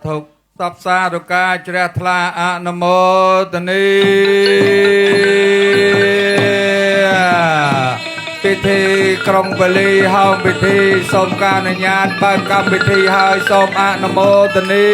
ธุសពសាធុការជ្រះថ្លាអនុមោទនីពិធីក្រុងពលីហោមពិធីសូមការអនុញ្ញាតបើកកម្មវិធីហើយសូមអនុមោទនី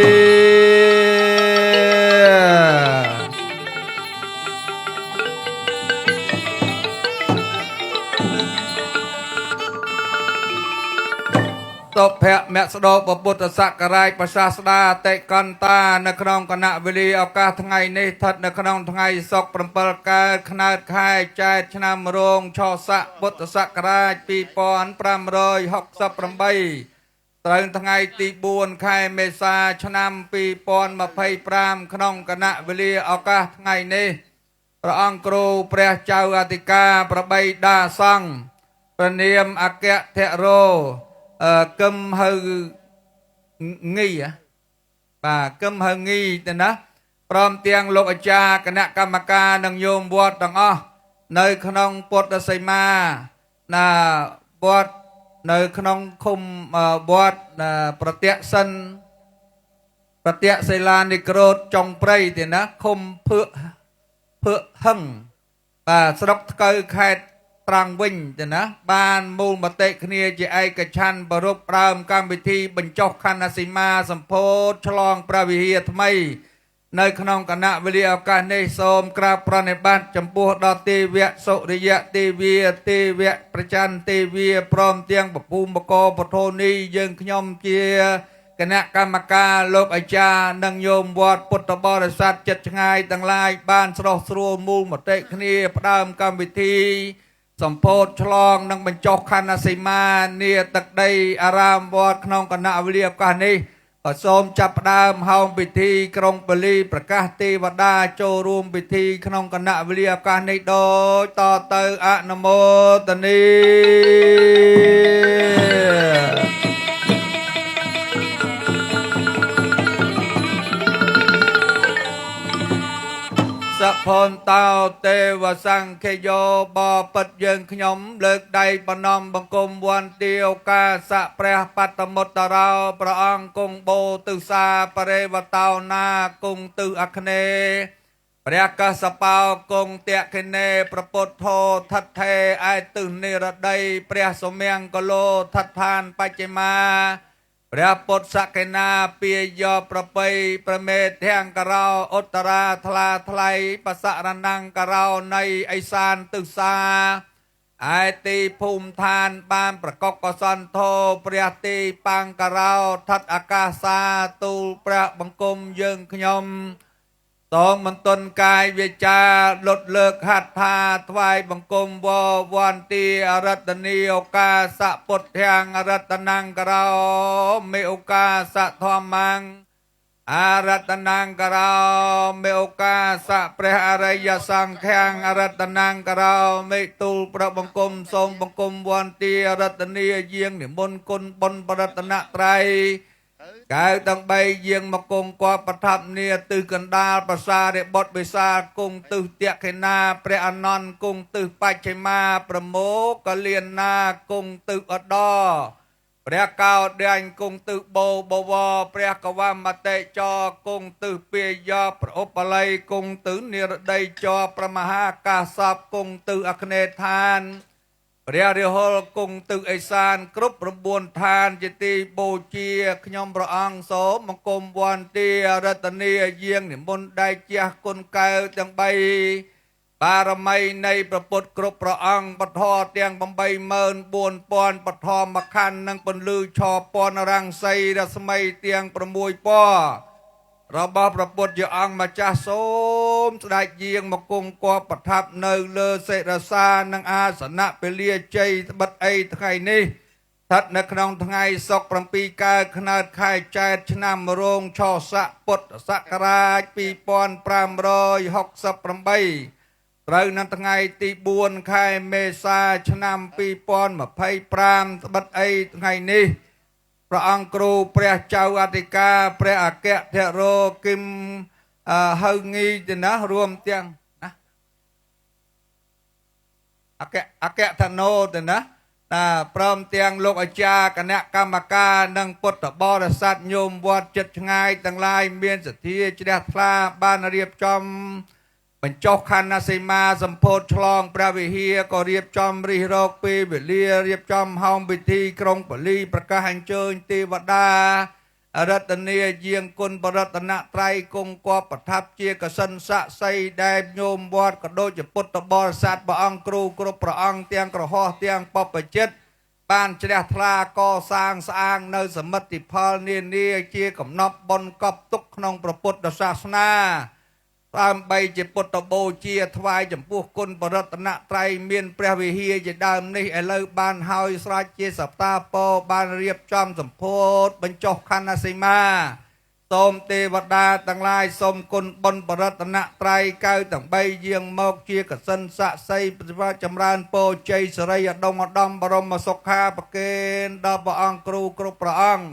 សុភមគ្គស្ដោពុទ្ធសករាជប្រសាស្ដាតិកន្តានៅក្នុងគណៈវេលាឱកាសថ្ងៃនេះស្ថិតនៅក្នុងថ្ងៃសុក្រ7កើតខ្នើតខែចែកឆ្នាំរោងឆស័កពុទ្ធសករាជ2568ត្រូវថ្ងៃទី4ខែមេសាឆ្នាំ2025ក្នុងគណៈវេលាឱកាសថ្ងៃនេះព្រះអង្គគ្រូព្រះចៅអធិការប្របីដាសង្ឃព្រះនាមអគ្គធរោកឹមហៅងីបាទកឹមហៅងីទៅណាព្រមទាំងលោកអាចារ្យគណៈកម្មការនិងញោមវត្តទាំងអស់នៅក្នុងពុទ្ធសីមាណាវត្តនៅក្នុងឃុំវត្តប្រតិសិនប្រតិសិលានិក្រូតចុងព្រៃទេណាឃុំភឿហឹងបាទស្រុកថ្កូវខេត្តត្រង់វិញទៅណាបានមូលមតិគ្នាជាឯកច្ឆន្ទប្រពដើមកម្មវិធីបញ្ចុះខណ្ឌសីមាសម្ពោធឆ្លងព្រះវិហារថ្មីនៅក្នុងគណៈវេលាឱកាសនេះសូមក្រាបប្រណិប័តចំពោះដល់ទេវៈសុរិយទេវាទេវៈប្រច័ន្ទទេវាព្រមទាំងពពុមកោពធោនីយើងខ្ញុំជាគណៈកម្មការលោកអាចារ្យនិងញោមវត្តពុទ្ធបរិស័ទចិត្តឆ្ងាយទាំងឡាយបានស្រស់ស្រួលមូលមតិគ្នាផ្ដើមកម្មវិធីសម្ពោធឆ្លងនិងបញ្ចុះខណ្ឌសីមានាទឹកដីអារាមវត្តក្នុងគណៈវេលាឱកាសនេះក៏សូមចាប់ផ្ដើមហោមពិធីក្រុងពលីប្រកាសទេវតាចូលរួមពិធីក្នុងគណៈវេលាឱកាសនេះដូចតទៅអនុមោទនីសភន្តោទេវសង្ឃយោបពិតយើងខ្ញុំលើកដៃបនំបង្គំវន្ទាឱកាសៈព្រះបតមុត្តរោព្រះអង្គគង់បូទិសាបរិវតោណាគង់ទិសអគ្នេយ៍ព្រះកសបោគង់តេខិនេប្រពុទ្ធោថិដ្ឋេឯទិសនិរដីព្រះសុមង្គលោថិដ្ឋានបច្ចមាព្រះពុទ្ធសកេណាពាយោប្របីប្រមេធាំងករោឧត្តរាថ្លាថ្លៃបសរណង្ករោនៃឥសានទិសាឯទីភូមិឋានបានប្រកបកសន្ធោព្រះទីបង្ករោថិតអាកាសាទូលព្រះបង្គំយើងខ្ញុំតងមន្ទនកាយវាចាលុតលើកហដ្ឋាថ្វាយបង្គំវន្ទាអរតនីឱកាសពុទ្ធាងអរតនង្ករោមេឱកាសធម្មងអរតនង្ករោមេឱកាសព្រះអរិយសង្ឃាំងអរតនង្ករោមេទូលព្រះបង្គំសូមបង្គំវន្ទាអរតនីយាងនិមន្តគុណបុណ្យបរតនត្រ័យកៅទាំង3យាងមកគង់គាត់ប្រថាប់នាទិសកណ្ដាលប្រាសាទបុត្រវិសាលគង់ទិសតេខិណាព្រះអនន្តគង់ទិសបច្ឆិមាប្រមោកលៀនណាគង់ទិសឧត្តរព្រះកោដេញគង់ទិសបវរព្រះកវមតិចគង់ទិសពាយប្រឧបល័យគង់ទិសនិរដីចព្រះមហាកាសបគង់ទិសអគ្នេយ៍ឋានព្រះរាហុលគង់ទិសឦសានគ្រប់9ឋានជាទីបូជាខ្ញុំព្រះអង្គសូមបង្គំវន្ទារតនីយាងនិមន្តដៃជះគុណកែវទាំង3 បារមីនៃព្រះពុទ្ធគ្រប់ព្រះអង្គបធរទាំង84000បធមខណ្ឌនិងពន្លឺឆពណ៌រង្សីរស្មីទាំង6ពណ៌របស់ព្រះពុទ្ធជាអង្គម្ចាស់សូមស្ដេចយាងមកគង់គប់ប្រថាប់នៅលើសិរសានិងអាសនៈពលិជ័យត្បិតអីថ្ងៃនេះស្ថិតនៅក្នុងថ្ងៃសុក្រ7កើតខ្នើតខែចែកឆ្នាំរោងឆស័កពុទ្ធសករាជ2568ត្រូវនៅថ្ងៃទី4ខែមេសាឆ្នាំ2025ត្បិតអីថ្ងៃនេះព្រះអង្គគ្រូព្រះចៅអធិការព្រះអគ្គធរគឹមហៅងីទៅណារួមទាំងណាអគ្គធនោទៅណាព្រមទាំងលោកអាចារ្យគណៈកម្មការនិងពុទ្ធបរិស័ទញោមវត្តចិត្តឆ្ងាយទាំងឡាយមានសទ្ធាជ្រះថ្លាបានរៀបចំបញ្ចុះខណ្ឌសីមាសម្ពោធឆ្លងព្រះវិហារក៏រៀបចំរិះរកពេលវេលារៀបចំហោមពិធីក្រុងពលីប្រកាសអញ្ជើញទេវតារតនីយាងគុណបរតនត្រ័យគង់គប់ប្រថាប់ជាកសិនស័ក្តិសិទ្ធិដែលញោមវត្តក៏ដូចជាពុទ្ធបរិស័ទព្រះអង្គគ្រូគ្រប់ព្រះអង្គទាំងក្រហោះទាំងបព្វជិតបានជ្រះថ្លាកសាងស្អាងនៅសមិទ្ធផលនានាជាកំណប់បុណ្យកប់ទុកក្នុងព្រះពុទ្ធសាសនាដើម្បីជាពុទ្ធបូជាថ្វាយចំពោះគុណបរតនត្រ័យមានព្រះវិហារជាដើមនេះឥឡូវបានហើយស្រេចជាសព្ទាពរបានរៀបចំសម្ពោធបញ្ចុះខណ្ឌសីមាសូមទេវតាទាំងឡាយសូមគុណបុណ្យបរតនត្រ័យកៅទាំង3យាងមកជាកសិនស័ក្តិសិទ្ធិចម្រើនពរជ័យសិរីឧត្តមបរមសុខាប្រគេនដល់ព្រះអង្គគ្រូគ្រប់ព្រះអង្គ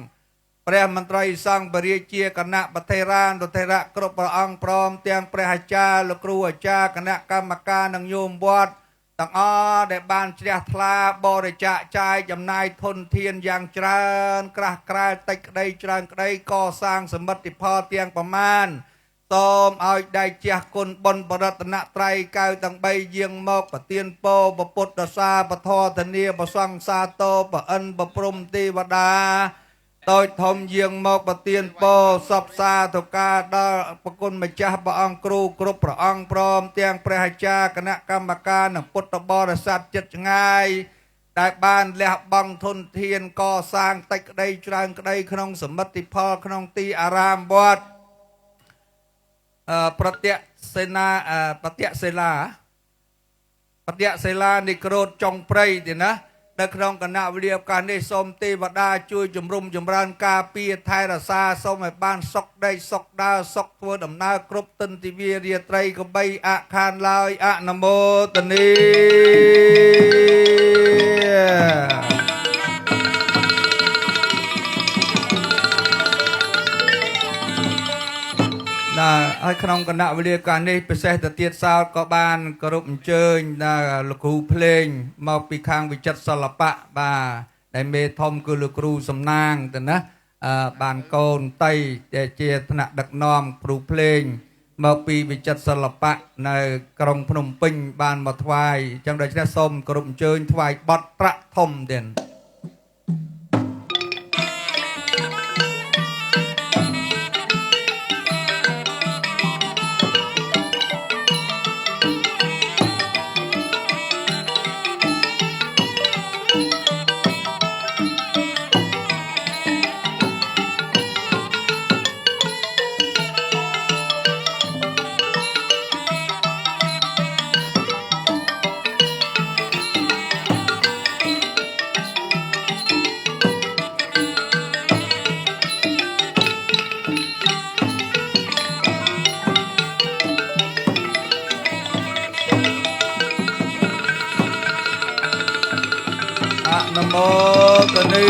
ព្រះមន្ត្រីសង្ឃបរិជាគណៈបថេរានថេរៈគ្រប់ព្រះអង្គព្រមទាំងព្រះអាចារ្យលោកគ្រូអាចារ្យគណៈកម្មការនិងញោមវត្តទាំងអស់ដែលបានជ្រះថ្លាបរិច្ចាគចាយចំណាយធនធានយ៉ាងច្រើនក្រាស់ក្រែលតិចក្តីច្រើនក្តីកសាងសមិទ្ធផលទាំងប្រមាណសូមឲ្យដៃជះគុណបុណ្យបរតនត្រ័យកៅទាំង3យាងមកប្រទានពរពុទ្ធសាសពធធានាប្រសង្សាទោប្រអិនប្រព្រំទេវតាតូចធំយាងមកប្រទានពរសពសាធុការដល់ប្រគុណម្ចាស់ព្រះអង្គគ្រូគ្រប់ព្រះអង្គព្រមទាំងព្រះអាចារ្យគណៈកម្មការនិងពុទ្ធបរិស័ទចិត្តឆ្ងាយដែលបានលះបង់ធនធានកសាងតិចក្តីច្រើនក្តីក្នុងសមិទ្ធផលក្នុងទីអារាមវត្តប្រតិសេនាប្រតិសេលានិក្រោធចុងព្រៃទេណានៅក្នុងគណៈវិទ្យាការនេះសូមទេវតាជួយជំរុំចម្រើនការពារថែរក្សាសូមឲ្យបានសុខដេកសុខដើរសុខធ្វើដំណើរគ្រប់ទិនទិវារាត្រីកបីអខានឡើយអនុមោទនីហើយក្នុងគណៈវិទ្យាការនេះពិសេសទៅទៀតសោតក៏បានគោរពអញ្ជើញលោកគ្រូភ្លេងមកពីខាងវិចិត្រសិល្បៈបាទដែលមេធំគឺលោកគ្រូសំណាងទៅណាបានកូនតៃដែលជាថ្នាក់ដឹកនាំគ្រូភ្លេងមកពីវិចិត្រសិល្បៈនៅក្រុងភ្នំពេញបានមកថ្វាយអញ្ចឹងដូច្នេះសូមគោរពអញ្ជើញថ្វាយបទប្រាក់ធំទៀតនមោទនី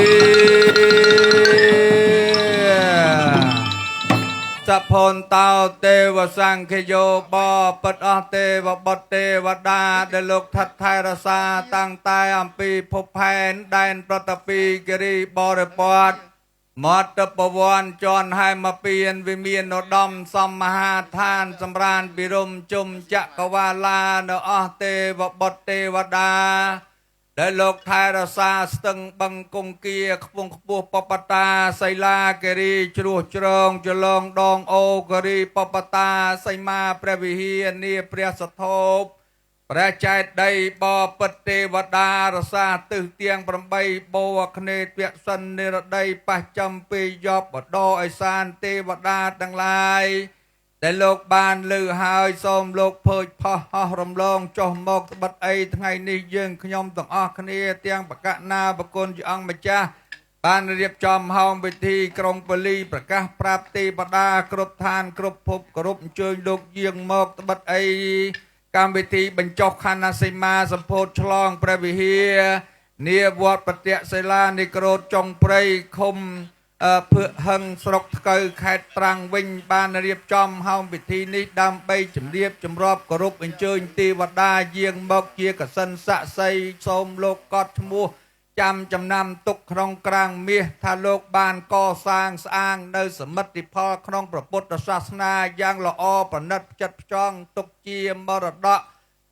សភនតោទេវសង្ឃយោបបិទ្ធអស់ទេវបុត្រទេវតាដែលលោកថិតថែរក្សាតាំងតែអំពីភពផែនដែនប្រតពីគិរីបរិពតមត្តពវ័នជន់ហែមពៀនវិមានឧត្តមសំមហាឋានសម្រានពិរមជុំចក្រវាឡានៅអស់ទេវបុត្រទេវតាដែលលោកថែរក្សាស្ទឹងបឹងគង្គាខ្ពង់ខ្ពស់បបតាសីលាគិរីជ្រោះជ្រងចលងដងអូគិរីបបតាសីមាព្រះវិហារនាព្រះសធោប ព្រះចែកដីបបិទ្ធទេវតារសាទិសទៀង8បោគ្នេទវសិននិរដីបច្ចំពីយប់បដោអេសានទេវតាទាំងឡាយដែលលោកបានលើហើយសូមលោកភើចផុសហោះរំលងចុះមកត្បិតអីថ្ងៃនេះយើងខ្ញុំទាំងអស់គ្នាទាំងបកណាបគុណជាអង្គម្ចាស់បានរៀបចំហោមពិធីក្រុងពលីប្រកាសប្រាប់ទេវតាគ្រប់ឋានគ្រប់ភពគ្រប់អញ្ជើញលោកយាងមកត្បិតអីកម្មវិធីបញ្ចុះខណ្ឌសីមាសម្ពោធឆ្លងព្រះវិហារនាវត្តបតិសិលានិក្រោធចុងព្រៃឃុំភឿហឹងស្រុកថ្កូវខេត្តត្រាំងវិញបានរៀបចំហោមពិធីនេះដើម្បីជម្រាបចម្រាប់គោរពអញ្ជើញទេវតាយាងមកជាកសិនស័ក្តិសិទ្ធិសូមលោកកត់ឈ្មោះចាំចំណាំទុកក្នុងក្រាំងមាសថាលោកបានកសាងស្អាងនៅសមិទ្ធផលក្នុងព្រះពុទ្ធសាសនាយ៉ាងល្អប្រណិតផ្ចិតផ្ចង់ទុកជាមរតក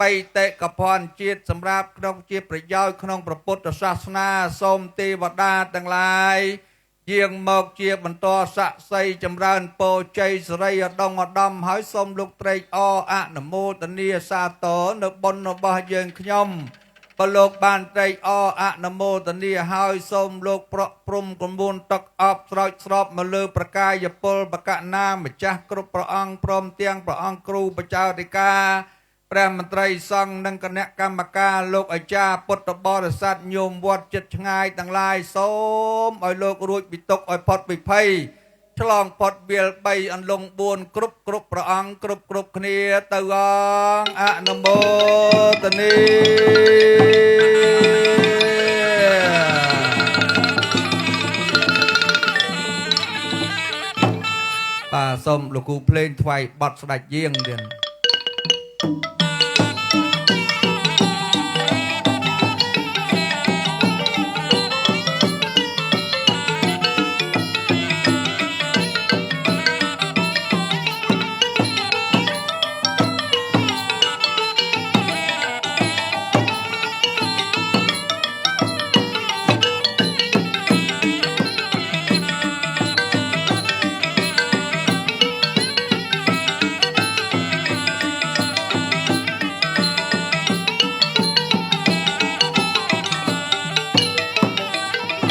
បៃតេកភណ្ឌជាតិសម្រាប់ក្នុងជាប្រយោជន៍ក្នុងព្រះពុទ្ធសាសនាសូមទេវតាទាំងឡាយយាងមកជាបន្តស័ក្តិសិទ្ធិចម្រើនពរជ័យសិរីឧត្តមហើយសូមលោកត្រេកអរអនុមោទនាសាទរនៅបុណ្យរបស់យើងខ្ញុំក៏លោកបានត្រេកអរអនុមោទនាហើយសូមលោកប្រក់ព្រំកំពួនទឹកអប់ស្រោចស្រពមកលើប្រកាយពលបកណាម្ចាស់គ្រប់ព្រះអង្គព្រមទាំងព្រះអង្គគ្រូបចៅតិកាព្រះមន្ត្រីសង្ឃនិងគណៈកម្មការលោកអាចារ្យពុទ្ធបរិស័ទញោមវត្តចិត្តឆ្ងាយទាំងឡាយសូមឲ្យលោករួចពីទុក្ខឲ្យផុតពីភ័យឆ្លងផុតវាល3អន្លង់4គ្រប់ព្រះអង្គគ្រប់គ្នាទៅអង្គអនុមោទនីបាទសូមលោកគ្រូភ្លេងថ្វាយបទស្ដេចយាងទៀត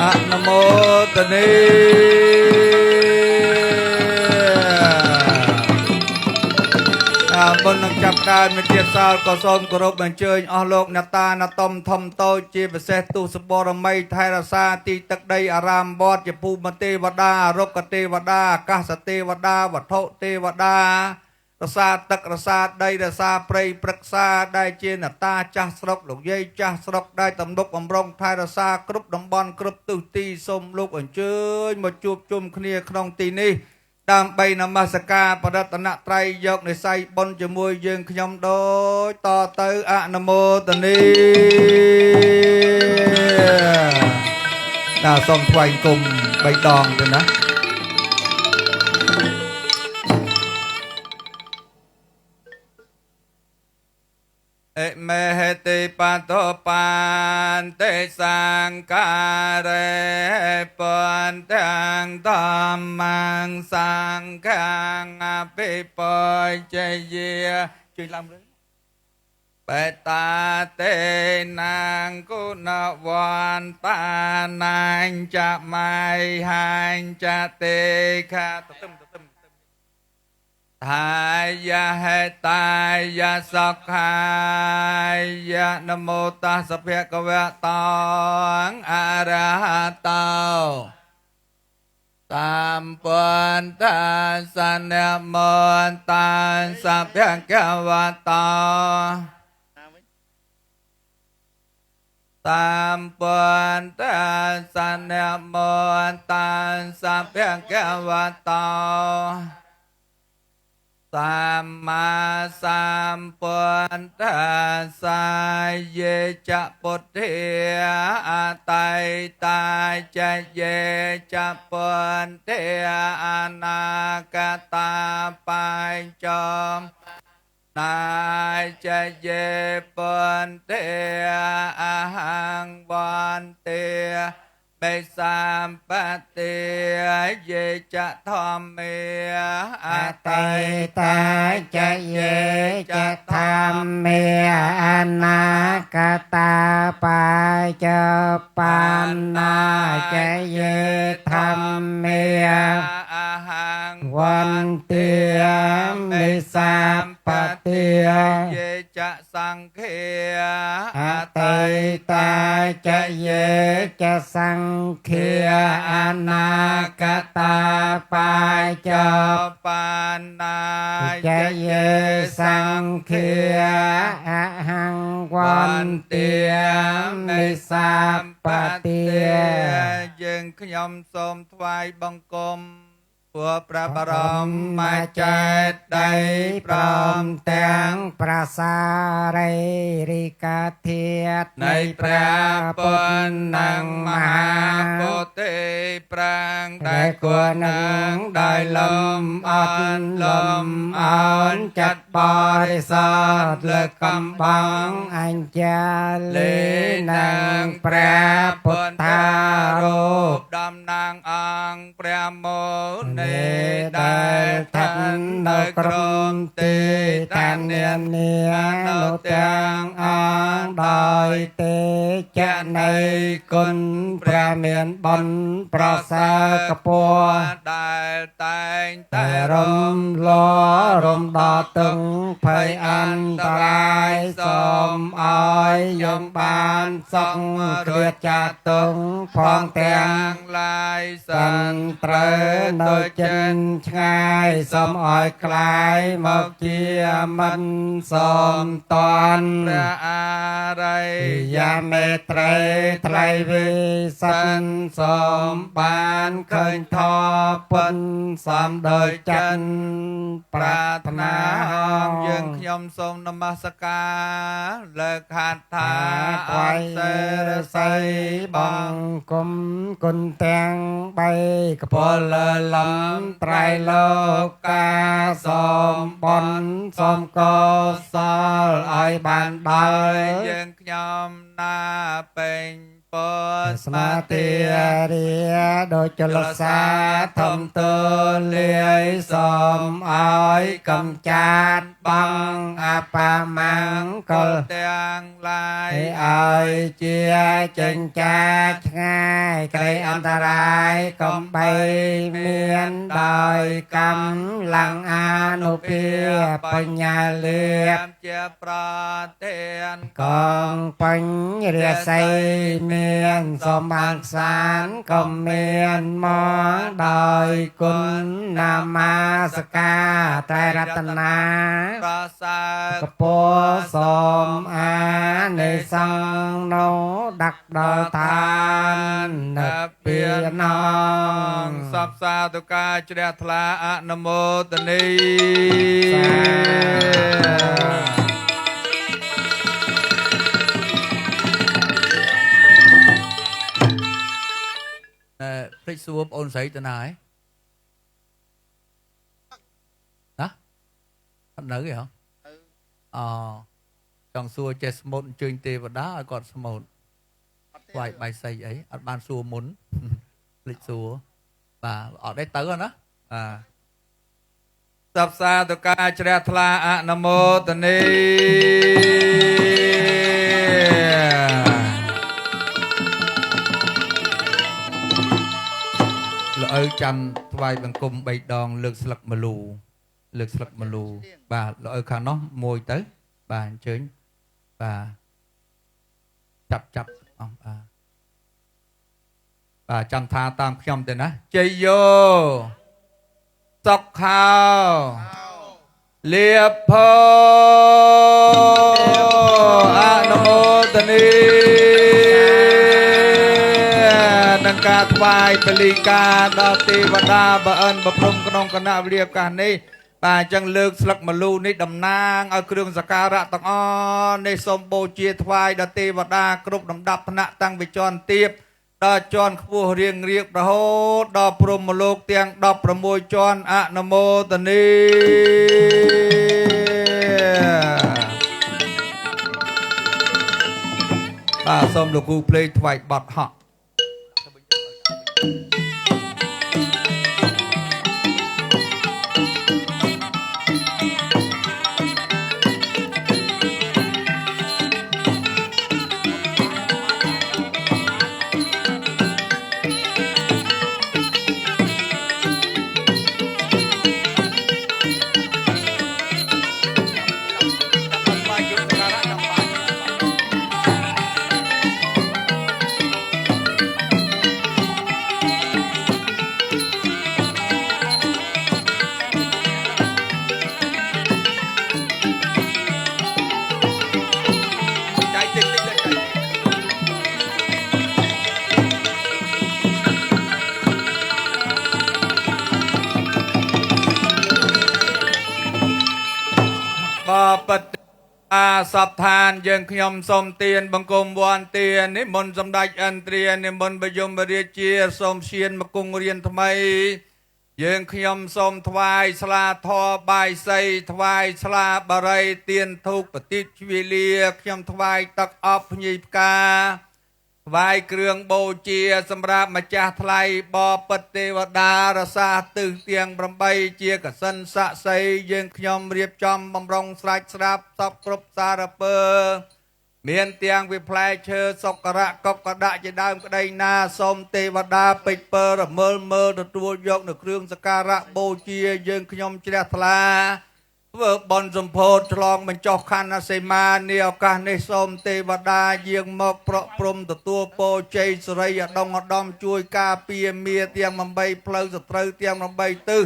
អនុមោទនីមុននឹងចាប់ដើមវិទ្យាសាស្ត្រក៏សូមគោរពអញ្ជើញអស់លោកអ្នកតាអ្នកតំធំតូចជាពិសេសទូសបរមីថែរក្សាទីទឹកដីអារាមវត្តជាភូមិទេវតារុក្ខទេវតាអាកាសទេវតាវត្ថុទេវតារសាទឹករសាដីរសាព្រៃព្រឹក្សាដែលជាអ្នកតាចាស់ស្រុកលោកយាយចាស់ស្រុកដែលទំនុកបំរុងថែរក្សាគ្រប់តំបន់គ្រប់ទិសទីសូមលោកអញ្ជើញមកជួបជុំគ្នាក្នុងទីនេះដើម្បីនមស្ការបរតនត្រ័យយកនិស័យបុណ្យជាមួយយើងខ្ញុំដូចតទៅអនុមោទនីតាសូមថ្វាយគុំ3ដងទៅណាអេមេហេតិបតោបានទេសង្ការេបន្តាំងតំមាំងសង្ឃាំងអភិបជយាជួយឡើងលើបេតាទេនាងគុណវន្តានាងចមៃហាញចទេខាទទឹមតាយាហេតាយាសក្ខាយានមោតាសភគវៈតងអរហតោតាមពន្តាសនមន្តាសភគវៈតោតាមពន្តាសនមន្តាសភគវៈតោសម្មាសម្ពុទ្ធសាយេចពុទ្ធាអតៃតាចយេចពុទ្ធាអនាគតាបញ្ចំតាចយេពុទ្ធាអហង្វន្តិ បេសាមបតិយេចធម្មេអតីតាចយេចធម្មេអនាគតាបាយបណ្ណាចយេធម្មេអហង្វន្តិមេសាមបតិយេចសង្ឃេអតីតាចយេចសង្ឃាអនាគតាបាយបណ្ណាចយេសង្ឃាអហង្វន្តិមេសាមបតិយើងខ្ញុំសូមថ្វាយបង្គំពួកព្រះបរមចេតិយព្រមទាំងប្រសារីរិកាធាតនៃព្រះពុទ្ធនិងមហាពុទ្ធិប្រាំងដែលគួរនឹងដោយលំអត់លំអន់ចាត់បរិស័ទលើកំបងអញ្ចាលេនឹងព្រះពុទ្ធារូបតំណាងអង្គព្រះមោនីដែលស្ថិតនៅក្រុមទីតានានានោះទាំងអង្គដោយទេចនៃគុណព្រះមានបុណ្យប្រសើរកពស់ដែលតែងតែរំលរំដល់ទឹងភ័យអន្តរាយសូមឲ្យយើងបានសុខគ្រាចាទុងផងទាំងឡាយសន្ត្រូវនៅចិនឆ្ងាយសូមឲ្យคล้ายមកជាមិនសូមតន់ព្រះអរិយាមេត្រីថ្លៃវិសិទ្ធសូមបានឃើញធម៌ពុនសំដោយចិនប្រាថ្នាអង្គយើងខ្ញុំសូមនមស្ការលើកហដ្ឋាអសិរស័យបង្គំគុណទាំងបីកពលលំត្រៃលោកកាសូមបុណ្យសូមកុសលឲ្យបានដល់យើងខ្ញុំណាពេញពុទ្ធស្មាតិរិយដូចចលសាធំទូលាយសូមឲ្យកំចាត់បងអបមង្គលទាំងឡាយឲ្យជាចិញ្ចាឆ្ងាយក្រីអន្តរាយកំបីមានដោយកម្លាំងអនុភាបញ្ញាលៀបជាប្រទានកងបញ្ញរាសីមានសូមបានសានក៏មានមកដោយគុណនាមាសការត្រៃរតនាប្រសើរកពសូមអានិសង្ឃនោះដាក់ដល់ឋាននិព្វានសពសាធុការជ្រះថ្លាអនុមោទនីភ្លេចសួរបងអូនស្រីទៅណាហើយណាអត់នៅទេហ៎ចង់សួរចេះស្មូតអញ្ជើញទេវតាឲ្យគាត់ស្មូតស្វាយបាយសីអីអត់បានសួរមុនភ្លេចសួរបាទអត់ទេទៅណាសព្សាតុការជ្រះថ្លាអនុមោទនីល្អៅចាំថ្វាយបង្គំ3ដងលើកស្លឹកម្លូបាទល្អៅខាងនោះមួយទៅបាទអញ្ជើញបាទចាប់អស់បាទចាំថាតាមខ្ញុំទៅណាជ័យយោសុខោលៀបភោអនុមោទនីនឹងការថ្វាយពលីការដល់ទេវតាបអិនបព្រំក្នុងគណៈវិរិយកាសនេះបាទអញ្ចឹងលើកស្លឹកម្លូនេះតំណាងឲ្យគ្រឿងសក្ការៈទាំងអស់នេះសូមបូជាថ្វាយដល់ទេវតាគ្រប់លំដាប់ថ្នាក់តាំងពីជាន់ទាបដល់ជាន់ខ្ពស់រៀងរហូតដល់ព្រហ្មលោកទាំង16ជាន់អនុមោទនីបាទសូមលោកគ្រូភ្លេងថ្វាយបទហក់ បបតិអាសពឋានយើងខ្ញុំសូមទានបង្គំវ័នទាននិមន្តសម្ដេចឥន្ទ្រានិមន្តបយមរាជាសូមឈានមកគង់រៀនថ្មីយើងខ្ញុំសូមថ្វាយស្លាធម៌បាយសីថ្វាយស្លាបារីទានធូបបតិជវេលាខ្ញុំថ្វាយទឹកអប់ភ្ញីផ្កាថ្វាយគ្រឿងបូជាសម្រាប់ម្ចាស់ថ្លៃបបិទ្ធទេវតារសាទិសទាំង8ជាកសិនស័ក្តិសិទ្ធិយើងខ្ញុំរៀបចំបំរុងស្រេចស្រាប់សពគ្រប់សារពើមានទាំងវិផ្លែឈើសុករៈកុកកដៈជាដើមក្តីណាសូមទេវតាពេជ្រពើរមើលមើលទទួលយកនៅគ្រឿងសក្ការៈបូជាយើងខ្ញុំជ្រះថ្លាធ្វើបុណ្យសម្ពោធឆ្លងបញ្ចុះខណ្ឌសីមានាឱកាសនេះសូមទេវតាយាងមកប្រក់ព្រំទទួលពរជ័យសិរីឧត្តមជួយការពារមាទាំង8ផ្លូវសត្រូវទាំង8ទិស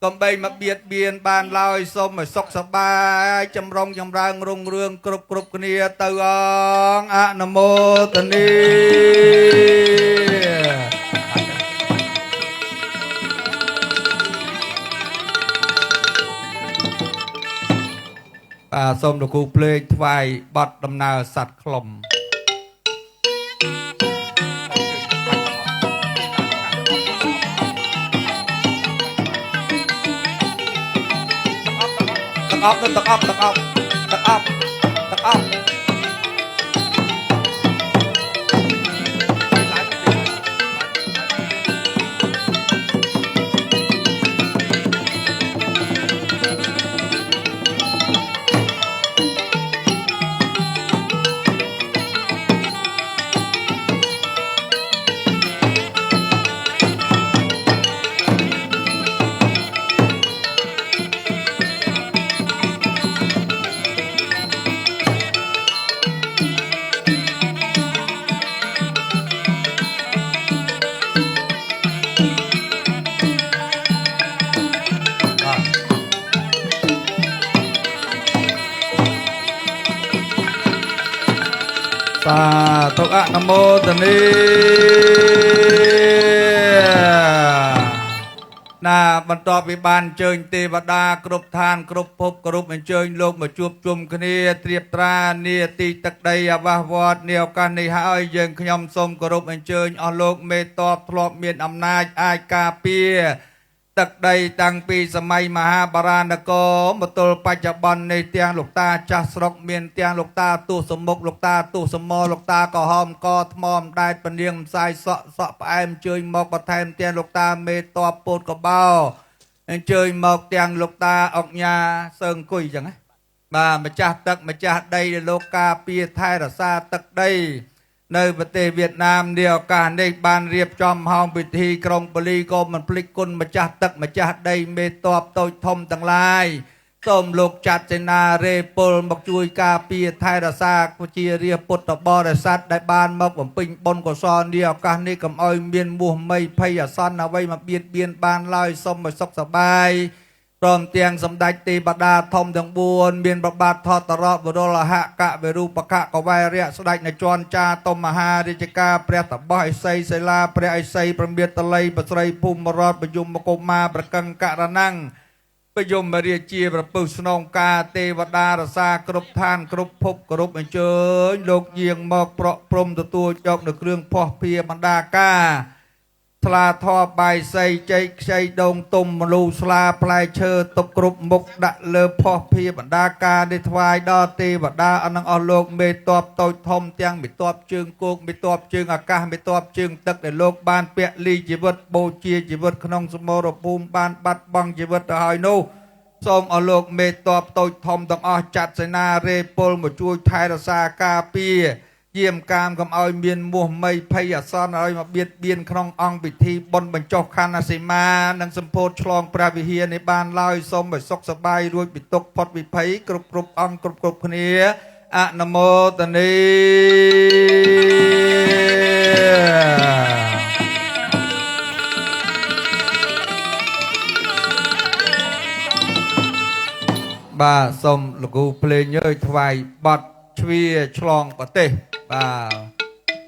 កុំបីមកបៀតបៀនបានឡើយសូមឲ្យសុខសប្បាយចម្រុងចម្រើនរុងរឿងគ្រប់គ្នាទៅអង្គអនុមោទនីសូមលោកគ្រូភ្លេងថ្វាយបទដំណើរសត្វខ្លុំទឹកអប់ទឹកអប់ទឹកអប់ទឹកអប់ទឹកអប់សាធុអនុមោទនីណាបន្ទាប់ពីបានអញ្ជើញទេវតាគ្រប់ឋានគ្រប់ភពគ្រប់អញ្ជើញលោកមកជួបជុំគ្នាត្រៀបត្រានាទីទឹកដីអាវាសវត្តនាឱកាសនេះហើយយើងខ្ញុំសូមគោរពអញ្ជើញអស់លោកមេតបធ្លាប់មានអំណាចអាចការពារទឹកដីតាំងពីសម័យមហាបារាណកមកទល់បច្ចុប្បន្ននេះទាំងលោកតាចាស់ស្រុកមានទាំងលោកតាទូសមុខលោកតាទូសមលោកតាក្រហមកថ្មដែតពនាងផ្សាយសក់ផ្អែមជើញមកបន្ថែមទាំងលោកតាមេតបពោតកបោអញ្ជើញមកទាំងលោកតាអុកញ៉ាសើអង្គុយអញ្ចឹងណាបាទម្ចាស់ទឹកម្ចាស់ដីលោកការពារថែរក្សាទឹកដីនៅប្រទេសវៀតណាមនាឱកាសនេះបានរៀបចំហោមពិធីក្រុងប៉ូលីក៏មិនភ្លេចគុណម្ចាស់ទឹកម្ចាស់ដីមេតបតូចធំទាំងឡាយសូមលោកចាត់សេនារេពលមកជួយការពារថែរក្សាជារាជពុទ្ធបរិស័ទដែលបានមកបំពេញបុណ្យកុសលនាឱកាសនេះកុំឲ្យមានមោហមីភ័យអាសន្នអ្វីមកបៀតបៀនបានឡើយសូមឲ្យសុខសប្បាយព្រមទាំងសម្ដេចទេវតាធំទាំង4មានប្របាទថតរៈវរលហកវិរូបកកវៃរៈស្ដេចនៃជាន់ចាតុមហារាជការព្រះតបោះឥសីសិលាព្រះឥសីប្រមាតតល័យបស្រីភូមិរតបយមកុមាប្រកੰករណੰបយមរាជាប្រពឹសស្នងការទេវតារសាគ្រប់ឋានគ្រប់ភពគ្រប់អញ្ជើញលោកយាងមកប្រក់ព្រំទទួលយកនៅគ្រឿងភ័ស្តុភារបណ្ដាការ ស្លាធម៌បាយសីជ័យខ្ចីដងទុំមលូស្លាផ្លែឈើទុកគ្រប់មុខដាក់លើផោះភីបណ្ដាការនេះថ្វាយដល់ទេវតាអនឹងអស់លោកមេតបតូចធំទាំងមេតបជើងគោកមេតបជើងអាកាសមេតបជើងទឹកដែលលោកបានពាក់លីជីវិតបូជាជីវិតក្នុងសមរភូមិបានបាត់បង់ជីវិតទៅហើយនោះសូមអស់លោកមេតបតូចធំទាំងអស់ចាត់សេនារេពលមកជួយថែរក្សាការពារយាមកាមកុំឲ្យមានមោះមីភ័យអាសន្នឲ្យមកបៀតបៀនក្នុងអង្គពិធីបុណ្យបញ្ចុះខណ្ឌសីមានិងសម្ពោធឆ្លងព្រះវិហារនេះបានឡើយសូមឲ្យសុខសប្បាយរួចពីទុក្ខផុតវិភ័យគ្រប់អង្គគ្រប់គ្នាអនុមោទនីបាទសូមលោកគ្រូភ្លេងអើយថ្វាយបទជ្វាឆ្លងប្រទេសបា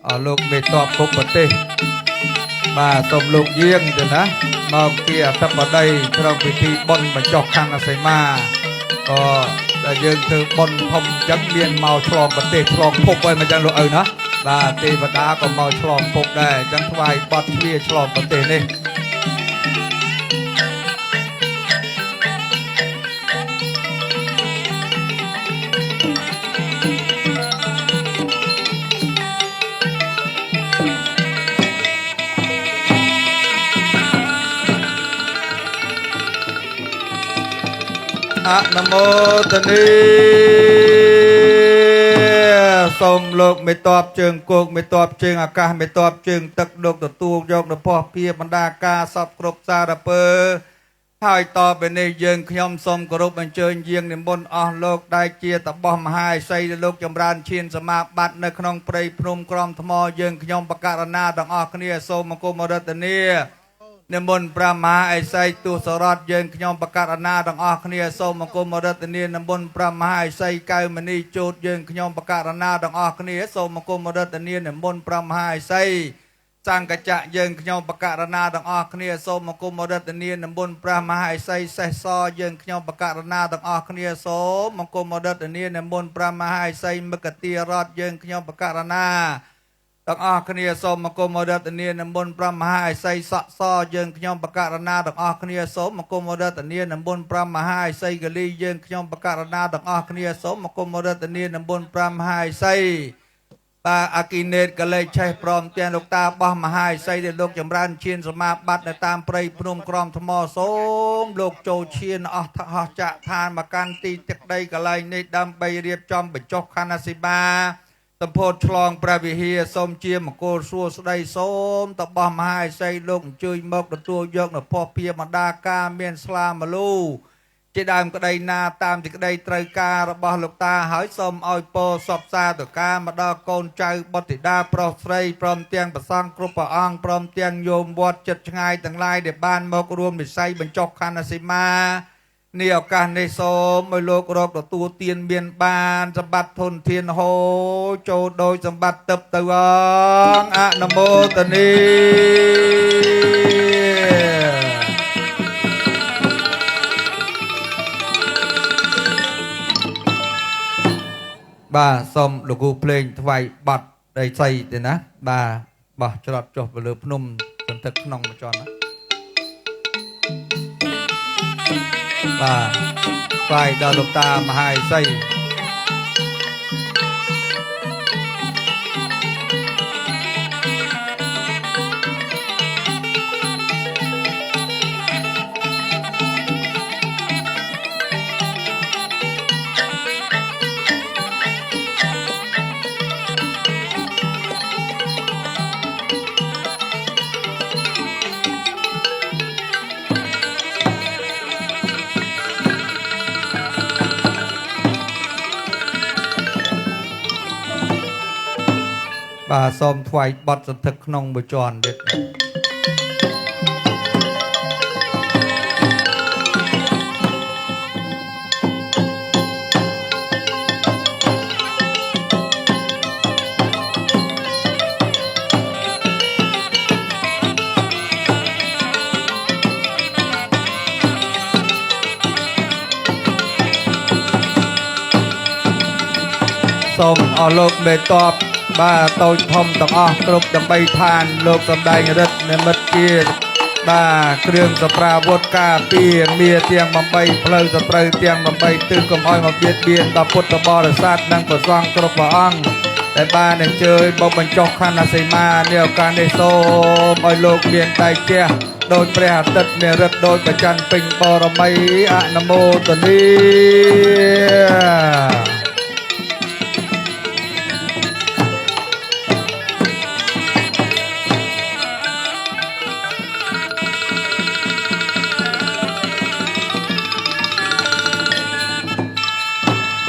ទលោកមេតបគ្រប់ប្រទេសបាទសូមលោកយាងទៅណាមកជាអធិបតីក្នុងពិធីបុណ្យបញ្ចុះខណ្ឌសីមាក៏តែយើងធ្វើបុណ្យធំចឹងមានមកឆ្លងប្រទេសឆ្លងភពហើយមិនចឹងលោកឪណាបាទទេវតាក៏មកឆ្លងភពដែរអញ្ចឹងថ្វាយបទជ្វាឆ្លងប្រទេសនេះអនុមោទនីសូមលោកមេតបជើងគោកមេតបជើងអាកាសមេតបជើងទឹកលោកទទួលយកនៅពោះភីបណ្ដាការសពគ្រប់សារពើហើយតទៅនេះយើងខ្ញុំសូមគោរពអញ្ជើញយាងនិមន្តអស់លោកដែលជាតបោះមហាឥសីលោកចម្រើនឈានសមាបត្តិនៅក្នុងព្រៃភ្នំក្រំថ្មយើងខ្ញុំបករណាទាំងអស់គ្នាសូមមង្គលមរតនានិមន្តព្រះមហាឥសីទុសរតយើងខ្ញុំបករណាទាំងអស់គ្នាសូមមង្គលមរតនានិមន្តព្រះមហាឥសីកៅមនីជោតយើងខ្ញុំបករណាទាំងអស់គ្នាសូមមង្គលមរតនានិមន្តព្រះមហាឥសីសង្កចៈយើងខ្ញុំបករណាទាំងអស់គ្នាសូមមង្គលមរតនានិមន្តព្រះមហាឥសីសេះសយើងខ្ញុំបករណាទាំងអស់គ្នាសូមមង្គលមរតនានិមន្តព្រះមហាឥសីមកទារតយើងខ្ញុំបករណាទាំងអស់គ្នាសូមមង្គលមរតនានិមន្តព្រះមហាឥសីសក់សយើងខ្ញុំបករណាទាំងអស់គ្នាសូមមង្គលមរតនានិមន្តព្រះមហាឥសីកលីយើងខ្ញុំបករណាទាំងអស់គ្នាសូមមង្គលមរតនានិមន្តព្រះមហាឥសីតាអគិនេតកលេចឆេះព្រមទាំងលោកតាបោះមហាឥសីដែលលោកចម្រើនឈានសមាបត្តិនៅតាមព្រៃភ្នំក្រំថ្មសូមលោកចូលឈានអស់ហោះចាក់ឋានមកកាន់ទីទឹកដីកន្លែងនេះដើម្បីរៀបចំបញ្ចុះខណ្ឌសីមាសម្ពោធឆ្លងព្រះវិហារសូមជាមង្គលសួស្តីសូមតបោះមហាឥសីលោកអញ្ជើញមកទទួលយកនៅភពភាបណ្ដាការមានស្លាមលូជាដើមក្តីណាតាមទីក្តីត្រូវការរបស់លោកតាហើយសូមឲ្យពរសពសាធុការមកដល់កូនចៅបុត្រធីតាប្រុសស្រីព្រមទាំងប្រសង់គ្រប់ព្រះអង្គព្រមទាំងញោមវត្តចិត្តឆ្ងាយទាំងឡាយដែលបានមករួមវិស័យបញ្ចុះខណ្ឌសីមានេះឱកាសនេះសូមឲ្យលោករកទទួលទានមានបានសម្បត្តិធនធានហូរចូលដោយសម្បត្តិទឹកទៅអង្គអនុមោទនីបាទសូមលោកគ្រូភ្លេងថ្វាយបទដីសីទេណាបាទបោះច្រត់ចុះទៅលើភ្នំសន្តិក្នុងមួយជាន់ណាបាទថ្វាយដល់លោកតាមហាឥសីបាទសូមថ្វាយបទសន្ធឹកក្នុងមួយជាន់ទៀតសូមអស់លោកមេតប បាទតូចធំទាំងអស់គ្រប់ដើម្បីឋានលោកសំដែងរិទ្ធនិមិត្តជាបាទគ្រឿងសប្រាវុធការពារមាទាំង8ផ្លូវសត្រូវទាំង8ទិសកុំឲ្យមកបៀតបៀនដល់ពុទ្ធបរិស័ទនិងព្រះសង្ឃគ្រប់ព្រះអង្គតែបានអញ្ជើញមកបញ្ចុះខណ្ឌសីមានេះឱកាសនេះសូមឲ្យលោកមានដៃជះដោយព្រះអាទិត្យមានឫទ្ធិដោយប្រច័ណ្ឌពេញបរមីអនុមោទនី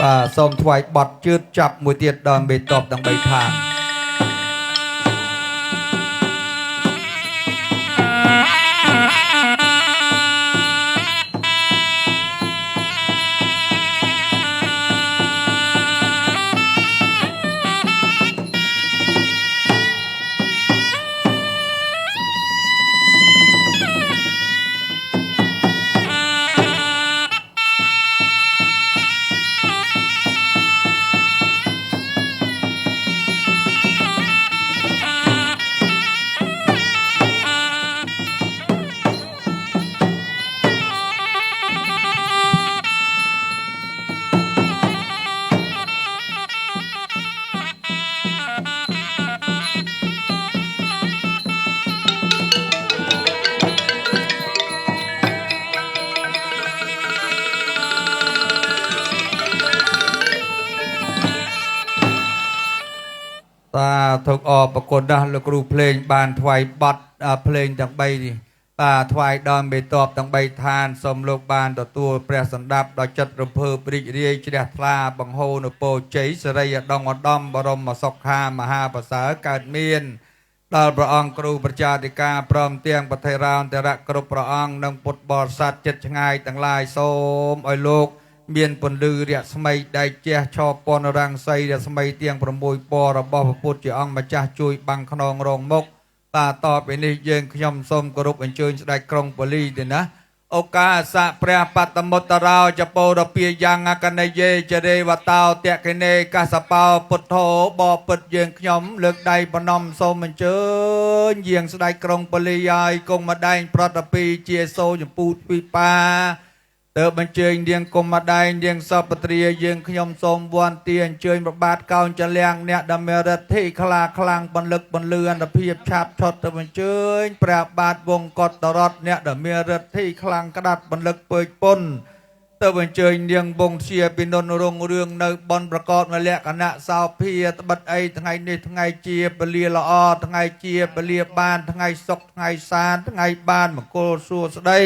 បាទសូមថ្វាយបទជឿតចាប់មួយទៀតដល់មេតបដើម្បីឋានធុកអរប្រគុណណាស់លោកគ្រូភ្លេងបានថ្វាយបទភ្លេងទាំង3នេះបាទថ្វាយដល់មេតបទាំង3ឋានសូមលោកបានទទួលព្រះសម្ដាប់ដោយចិត្តរំភើបរីករាយជ្រះថ្លាបង្ហូរនូវពរជ័យសិរីឧត្តមឧត្តមបរមសុខាមហាប្រសើរកើតមានដល់ព្រះអង្គគ្រូប្រជាធិការព្រមទាំងប្រតិរានតរៈគ្រប់ព្រះអង្គនិងពុទ្ធបរិស័ទចិត្តឆ្ងាយទាំងឡាយសូមឲ្យលោកមានពន្លឺរស្មីដៃជះឆោពណ៌រាំងសីរស្មីទាំង6ពណ៌របស់ព្រះពុទ្ធជាអង្គម្ចាស់ជួយបាំងខ្នងរងមុខបាទតទៅនេះយើងខ្ញុំសូមគោរពអញ្ជើញស្ដេចក្រុងប៉ូលីទេណាឱកាសៈព្រះបតមុត្តរោចពោរពាយ៉ាងអកណេយេចរេវតោតេកិនេកសបោពុទ្ធោបពិតយើងខ្ញុំលើកដៃបនំសូមអញ្ជើញយាងស្ដេចក្រុងប៉ូលីហើយគង់ម្ដែងប្រតពីជាសូចម្ពូវិបាទើបអញ្ជើញនាងគុំម្ដែងនាងសពត្រាយើងខ្ញុំសូមវន្ទាអញ្ជើញប្របាទកោនចលៀងអ្នកដមេរិទ្ធិខ្លាខ្លាំងបន្លឹកបន្លឿអន្តភាពឆាប់ឆុតទៅអញ្ជើញព្រះបាទវងកតរតអ្នកដមេរិទ្ធិខ្លាំងក្តាត់បន្លឹកពើចពុនទៅអញ្ជើញនាងវងជាពីនុនរងរឿងនៅបនប្រកបនៅលក្ខណៈសោភាត្បិតអីថ្ងៃនេះថ្ងៃជាពលាល្អថ្ងៃជាពលាបានថ្ងៃសុខថ្ងៃសានថ្ងៃបានមង្គលសួស្តី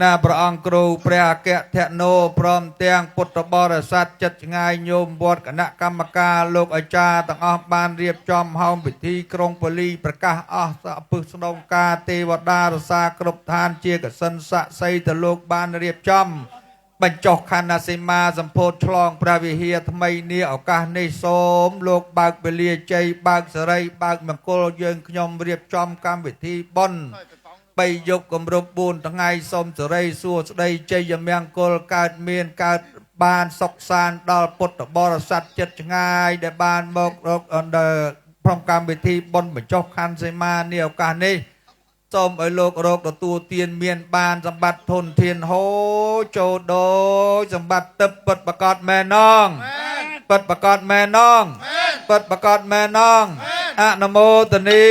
ណាព្រះអង្គគ្រូព្រះអគ្គធនោព្រមទាំងពុទ្ធបរិស័ទចិត្តឆ្ងាយញោមវត្តគណៈកម្មការលោកអាចារ្យទាំងអស់បានរៀបចំហោមពិធីក្រុងប៉ូលីប្រកាសអស់សពឹសស្ដុំការទេវតារសាគ្រប់ឋានជាកសិនស័ក្តិសិទ្ធិទៅលោកបានរៀបចំបញ្ចុះខណ្ឌសីមាសម្ពោធឆ្លងព្រះវិហារថ្មីនេះឱកាសនេះសូមលោកបើកពលាជ័យបើកសេរីបើកមង្គលយើងខ្ញុំរៀបចំកម្មវិធីបុណ្យ3យប់គម្រប់4ថ្ងៃសូមសិរីសួស្តីជ័យមង្គលកើតមានកើតបានសុខសាន្តដល់ពុទ្ធបរិស័ទចិត្តឆ្ងាយដែលបានមករកក្នុងកម្មវិធីបុណ្យបញ្ចុះខណ្ឌសីមានេះឱកាសនេះសូមឲ្យលោករកទទួលទានមានបានសម្បត្តិធនធានហូរចូលដោយសម្បត្តិទឹកពិតប្រកបមែនណងពិតប្រកបមែនណងពិតប្រកបមែនណងអនុមោទនី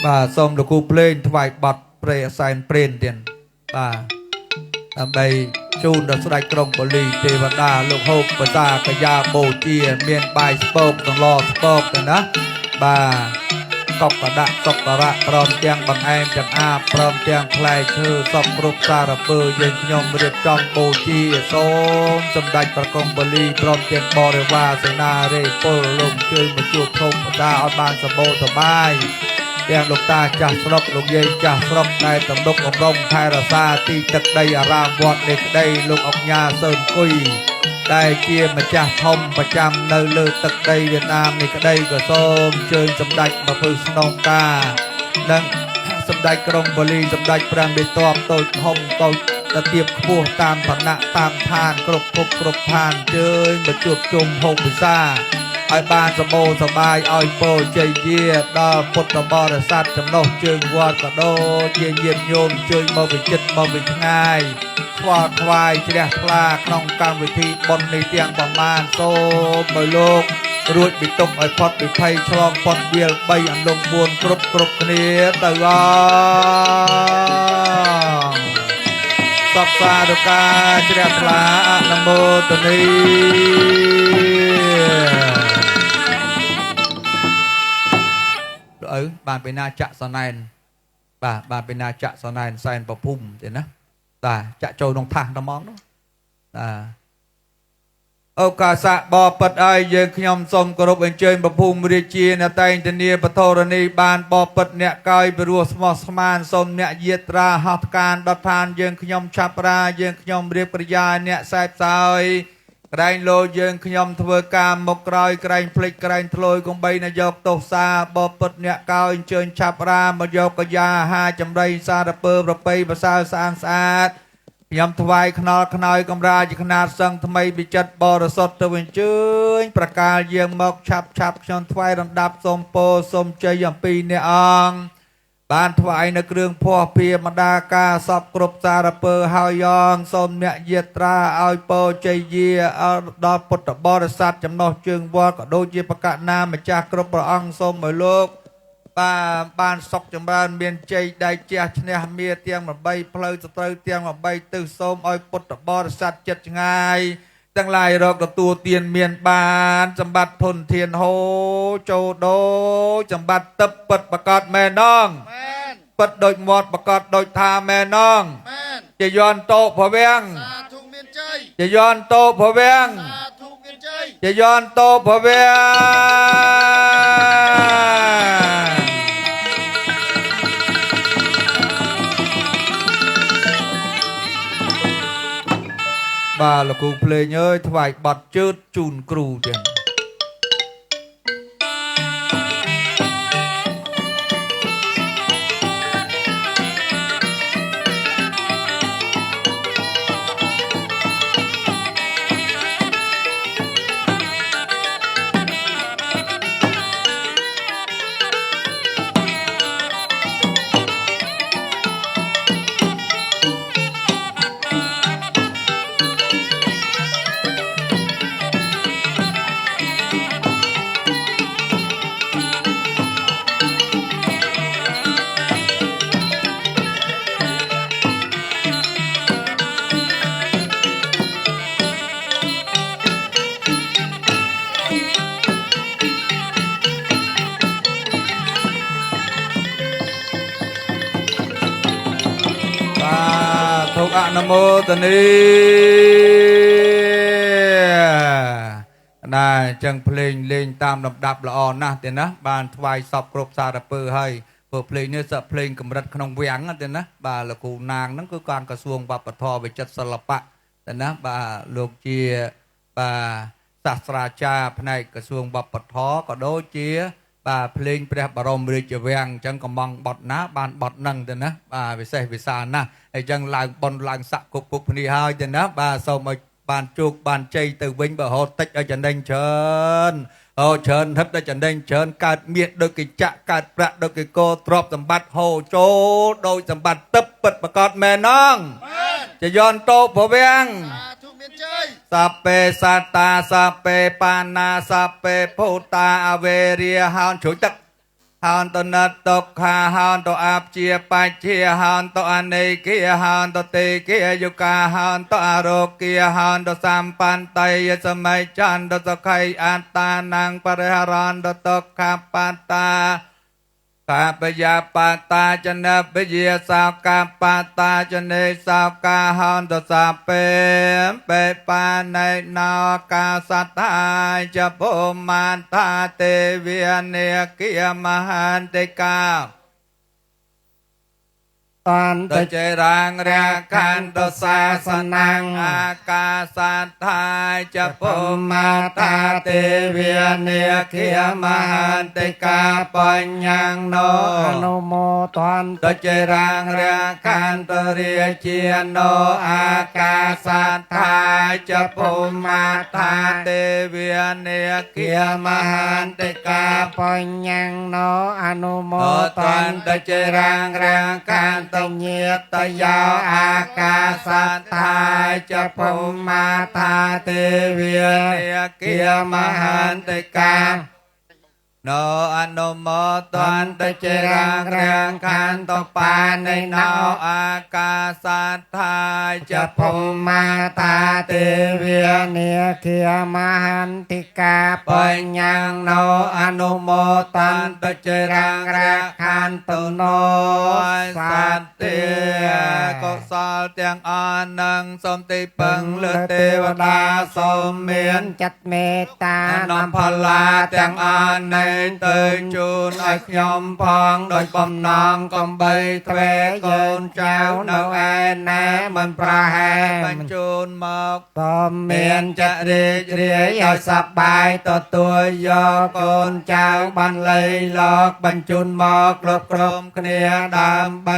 បាទសូមលោកគ្រូភ្លេងថ្វាយបទព្រៃអសែនព្រេនទៀតបាទដើម្បីជូនដល់ស្ដេចក្រុងប៉ូលីទេវតាលោកហូបបតាកយាបូជាមានបាយស្ពកសង្ឡស្ពកទៅណាបាទកបដាក់សុករៈព្រមទាំងបង្អែមទាំងអាព្រមទាំងផ្លែឈើសពគ្រប់សារពើយើងខ្ញុំរៀបចំបូជាសូមសម្ដេចព្រះក្រុងប៉ូលីព្រមទាំងបរិវារសេនារេពលលោកជួយមកជួបធំបតាឲ្យបានសម្បូរសប្បាយទាំងលោកតាចាស់ស្រុកលោកយាយចាស់ស្រុកដែលទំនុកអំរងថែរក្សាទីទឹកដីអារាមវត្តនេះក្តីលោកអង្ញាសើមគុយដែលជាម្ចាស់ធំប្រចាំនៅលើទឹកដីវៀតណាមនេះក្តីក៏សូមជើញសម្ដេចមកធ្វើស្នងការនិង សម្ដេចក្រុងបលីសម្ដេចព្រះមេតបតូចធំតូចទៅទៀបខ្ពស់តាមឋានៈតាមឋានគ្រប់ភពគ្រប់ឋានជើញមកជួបជុំហូបពិសាឲ្យបានសម្បូរសបាយឲ្យពោជ័យយាដល់ពុទ្ធបរិស័ទចំណុះជើងវត្តក៏ដូចជាញាតិញោមជើញមកវិចិត្រមកវិឆ្ងាយស្វាថ្វាយជ្រះថ្លាក្នុងកម្មវិធីបុណ្យនេះទាំងប្រមាណសូមឲ្យលោករួចពីទុកឲ្យផុតពីភ័យឆ្លងផុតវាល3អន្លង់4គ្រប់គ្នាទៅអងសពសាធុការជ្រះថ្លាអនុមោទនីឪបានពីណាចាក់សណែនបាទបានពីណាចាក់សណែនសែនប្រភុំទេណាបាទចាក់ចូលក្នុងថាសតែហ្មងនោះឱកាសបបិទ្ធឲ្យយើងខ្ញុំសូមគោរពអញ្ជើញប្រភុំរាជាអ្នកតែងធានាបធរណីបានបបិទ្ធអ្នកកយពិរោះស្មោះស្មានសូមអ្នកយាត្រាហោះថ្កានដុតឋានយើងខ្ញុំឆាប់រាយើងខ្ញុំរៀបប្រយាអ្នកសែបសោយក្រែងលោយើងខ្ញុំធ្វើការមកក្រោយក្រែងភ្លេចក្រែងធ្លួយកុំបីណាយកទោសាបបិទ្ធអ្នកកោអញ្ជើញឆាប់រាមកយកកយាហាចម្រៃសារពើប្រពៃប្រសើរស្អាតស្អាតខ្ញុំថ្វាយខ្នល់ខ្នើយកំរាជាខ្នាតសឹងថ្មីពិចិត្របរិសុទ្ធទៅអញ្ជើញប្រកាលយើងមកឆាប់ខ្ញុំថ្វាយរំដាប់សូមពោសូមជ័យអំពីអ្នកអង្គបានថ្វាយនៅគ្រឿងភ័ព្វភាមដាការសពគ្រប់សារពើហើយងសូមអ្នកយាត្រាឲ្យពោជ័យយាដល់ពុទ្ធបរិស័ទចំណុះជើងវត្តក៏ដូចជាបកណាម្ចាស់គ្រប់ព្រះអង្គសូមឲ្យលោកបានសុខចម្រើនមានជ័យដៃជះឈ្នះមាទាំង8ផ្លូវសត្រូវទាំង8ទិសសូមឲ្យពុទ្ធបរិស័ទចិត្តឆ្ងាយទាំងឡាយរកទទួលទានមានបានសម្បត្តិធនធានហូចូលដូចសម្បត្តិទឹកពិតប្រកបមែនណងពិតដូចមាត់ប្រកបដូចថាមែនណងជាយន្តោភវាំងសាធុមានជ័យជាយន្តោភវាំងសាធុមានជ័យជាយន្តោភវាំងបាទលោកគ្រូភ្លេងអើយថ្វាយបတ်ជើតជូនគ្រូទៀតអនុមោទនីណាអញ្ចឹងភ្លេងលេងតាមលំដាប់ល្អណាស់ទេណាបានថ្វាយសពគ្រប់សារពើហើយព្រោះភ្លេងនេះសក់ភ្លេងកម្រិតក្នុងវាំងទេណាបាទលោកគ្រូណាងហ្នឹងគឺការក្រសួងវប្បធម៌វិចិត្រសិល្បៈទេណាបាទលោកជាបាទសាស្ត្រាចារ្យផ្នែកក្រសួងវប្បធម៌ក៏ដូចជាបាទភ្លេងព្រះបរមរាជវាំងអញ្ចឹងកំងបត់ណាបានបត់ហ្នឹងទៅណាបាទវិសេសវិសាលណាស់អញ្ចឹងឡើងប៉ុនឡើងស័កគប់គប់គ្នាហើយទៅណាបាទសូមឲ្យបានជោគបានជ័យទៅវិញបើហូតតិចឲ្យចំណេញច្រើនច្រើនហិតដល់ចំណេញច្រើនកើតមាសដូចកញ្ចាក់កើតប្រាក់ដូចកកោទ្រព្យសម្បត្តិហូរចូលដោយសម្បត្តិទឹកពិតប្រកបមែនណងជាយន្តោភវាំងសាពេសតាសាពេបាណាសាពេភូតាអវេរាហោនជ្រួយទឹកហោនតណតតុខាហោនតអាបជាបច្ជាហោនតអនេគាហោនតទេគាយុកាហោនតអរោគាហោនតសម្បន្តៃសម័យចន្ទសខៃអត្តានាងបរិហរន្តតតុខាបតាកាបយាបតាចនបយាសោកាបតាចនេសោកាហន្តសាពេបេបាណៃណោកាសត្តាចពុមានតាទេវិនេគិមហានតិកា ตอน ตเจรังเรียกันตศาสนังอากาสัตถายจะปุมมาตาเตเวียเนียเขียมหันติกาปัญญังโน อนุโมตอน ตเจรังเรียกันตเรียเจียโนอากาสัตถายจะปุมมาตาเตเวียเนียเขียมหันติกา ปัญญังโนอนุโม โอ ต ตั อน นตเจรังเรียกันต เงีย ตยาวอากาสัตถายจะปุมมาตาเตเวียเนียเขียมหันติกา โนอนุโมตันตเจรังเรียงคันตปาในนาวอากาสัตถายจะ จะ พุ พุมมาตาเตเวียเนียเขียมหันติกา ปั ปั ญ ญ ญังโนอนุโมตันตเจรังเรียงคันตุโนสัตเตก็สาเตียงอานังสมติปังเลเทวดาสมเมียน จัดเมตตา น้อมพลาแต่งอาในเตยจูนไอ้ขยมพองโดยปมนองกำใบเทวกนเจ้าเนาแอนแนมันประแหบรรจูนหมอก ตอม เมี เมี ย ย น น จะ จะ เรียเรียอยสบายต่อตัวยอกนเจ้าบันเลยหลอกบรรจุนหมอกรบกรมเคลียดามใบ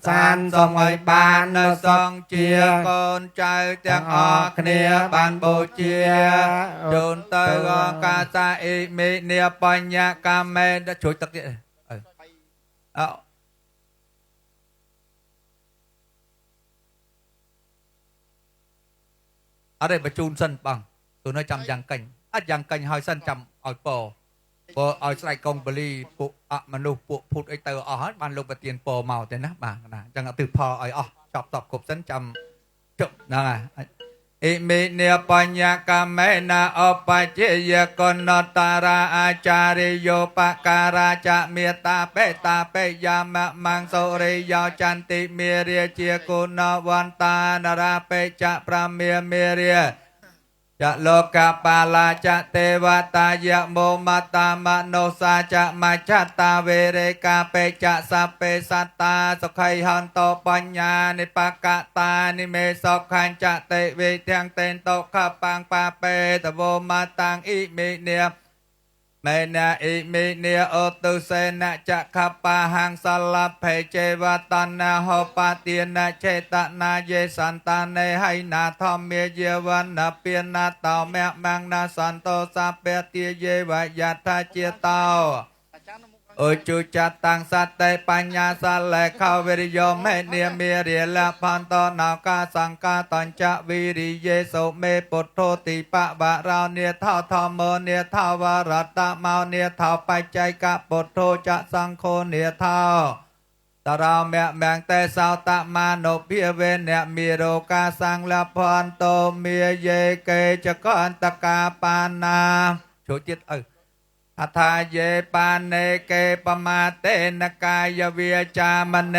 สารสองไว้บานนสองเจียกนใจเตียงออกเนียบานโบเจียโดนเตอกาซาอิมิเนียปัญญากาเมนช่วยตักเเอาอะไรประจูนสั้นบังตัวน้อยจำยังกังยังกังหอยสั้นจำเอาปอพอเอาใส่กองบลีปุอะมนุษย์ปุพูดไอเตออ๋อบ้านลงปะเตียนปอเมาแต่นะบ้างนะจังตือพอไออ๋อชอบตอบกบสั้นจำจบนะอิมิเนียปัญญากาเมนะอปัจเจยกนตาราอาจาริโยปการาจะเมตาเปตาเปยามะมังโสริยาจันติเมเรียเจียกุณวันตานราเปจะพระเมียเรียจะโลกาปาลาจะเทวตายะโมมาตามโนสาจะมาจัตตาเวเรกาเปจะสัพเปสัตตาสุขัยหันโตปัญญานิปกะตานิเมสขันจะเตเวเทียงเตนโตขปังปาเปตโวมาตังอิมิเนียเมนะอิมิเนียโอตุเสนะจะขปาหังสลับเพเจวตันนาโหปาเตียนะเจตนาเยสันตาเนให้นาทอมเมเยวันนาเปียนาเตาแมมังนาสันโตสาเปเตียเยวายาทาเจเตาโอจุจัตตังสัตเตปัญญาสัลเลขาวิริโยเมเนียเมียเรียละพันโตนากาสังกาตัญจะวิริเยโสเมปุตโทติปะบะราวเนียเท่าธรรมเนียเท่าวารัตตะเมาเนียเท่าปัจจัยกะปุตโทจะสังโฆเนียเท่าตาราวแม่แมงแต่สาวตะมาโนเพียเวนเนี่ยมีโรกาสังละพันโตเมียเยเกจะก็อันตกาปานาโชจิตอัทาเยปานเนเกปมาเตนกายเวียจามเน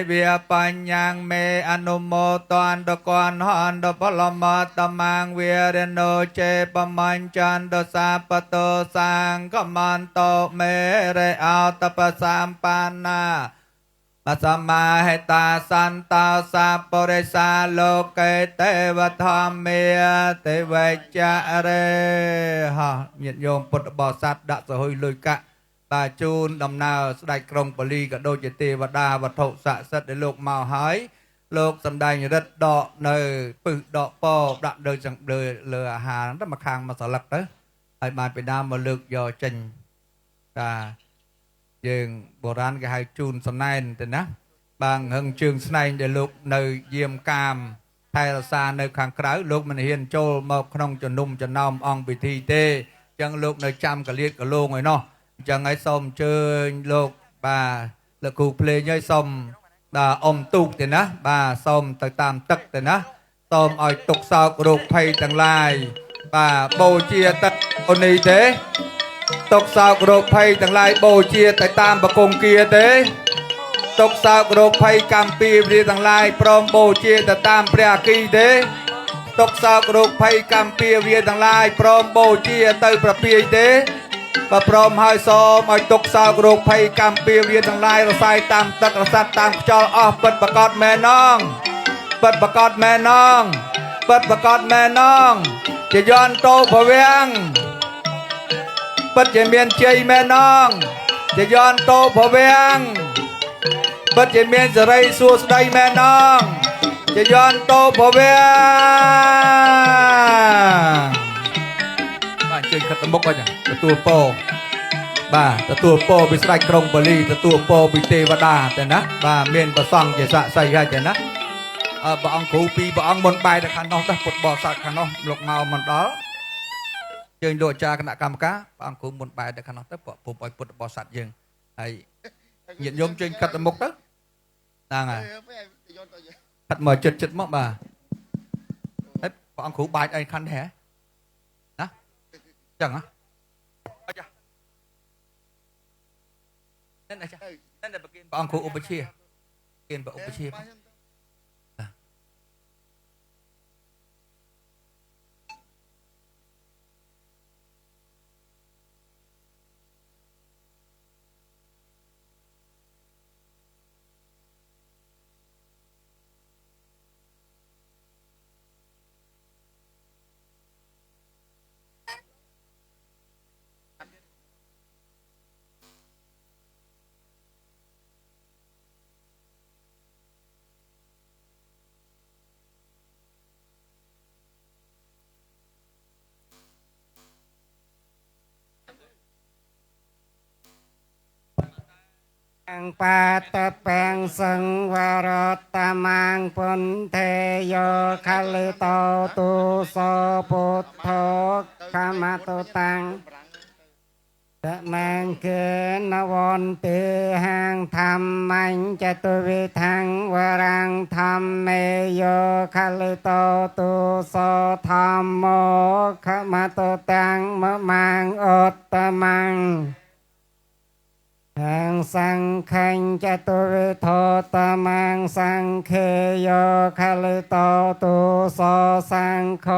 เวียปัญญังเมอนุโมตันตกอนหอนตพลมตมังเวียเรโนเจปมันจันตสาปโตสังกมันโตเมเรเอาตปสามปานามัสมาให้ตาสันตาสัพปริสาโลเกเตวธรรมเมเตวจาเรฮะញាតិញោមពុទ្ធបរិស័ទដាក់សហុយលុយកៈបាទជូនដំណើរស្ដេចក្រុងប៉ាលីក៏ដូចជាទេវតាវត្ថុស័ក្តិសិទ្ធិដែលលោកមកហើយលោកសំដែងរិទ្ធដកនៅពឹសដកពដាក់លើអាហារទៅមកខាងមកស្លឹកទៅហើយបានពីដើមមកលើកយកចេញតាយើងបុរាណគេហៅជូនសំណែនទៅណាបាងហឹងជើងស្នែងដែលលោកនៅយាមកាមថែរក្សានៅខាងក្រៅលោកមិនហ៊ានចូលមកក្នុងជំនុំចំណោមអង្គពិធីទេអញ្ចឹងលោកនៅចាំកលៀតកលងឯណោះអញ្ចឹងហើយសូមអញ្ជើញលោកបាទលោកគ្រូភ្លេងហើយសូមដល់អ៊ំទូកទៅណាបាទសូមទៅតាមទឹកទៅណាសូមឲ្យទុកសោករោគភ័យទាំងឡាយបាទបូជាទឹកអូននេះទេទុកសោករោគភ័យទាំងឡាយបូជាទៅតាមបង្គំគាទេទុកសោករោគភ័យកម្មពីវិរិយទាំងឡាយព្រមបូជាទៅតាមព្រះអគីទេទុកសោករោគភ័យកម្មពីវិរិយទាំងឡាយព្រមបូជាទៅប្រពាយទេ បើព្រមហើយសូមឲ្យទុកសោករោគភ័យកម្មពៀវាទាំងឡាយរសាយតាមទឹករសាត់តាមខ្យល់អស់ពិតប្រកបមែនណងពិតប្រកបមែនណងពិតប្រកបមែនណងជាយន្តតោភវាំងពិតជាមានជ័យមែនណងជាយន្តតោភវាំងពិតជាមានសេរីសួស្តីមែនណងជាយន្តតោភវាំងបាទជើញខិតទៅមុខអញ្ចឹងទទួលពរបាទទទួលពរពីស្ដេចក្រុងបាលីទទួលពរពីទេវតាតែណាបាទមានប្រសង់ជាស័ក្តិសិទ្ធិហើយតែណាព្រះអង្គគ្រូពីរព្រះអង្គមុនបែរទៅខាងនោះទៅពុទ្ធបរិស័ទខាងនោះលោកមកមិនដល់ជើញលោកអាចារ្យគណៈកម្មការព្រះអង្គគ្រូមុនបែរទៅខាងនោះទៅពុំឲ្យពុទ្ធបរិស័ទយើងហើយញាតិញោមជើញខិតទៅមុខទៅហ្នឹងហើយខិតមកចិត្តមកបាទហើយព្រះអង្គគ្រូបាច់អីខាន់ដែរណាចឹងហ៎អចាนั่นอาจารย์นั่นแต่ประเกณฑ์ព្រះអង្គគ្រូឧបជាប្រគេនព្រះឧបជាอังปาตะแปงสังวรตามังปุนเทโยคัลลิโตตุโสปุทโธขมาตุตังตะมังเกณวันติหังธรรมัญจตุวิทังวรังธรรมเมโยคัลลิโตตุโสธรรมโมขมาตุตังมะมังอุตตมังหังสังขังจตุวิโทตมังสังเคโยคัลลิโตตุโสสังโฆ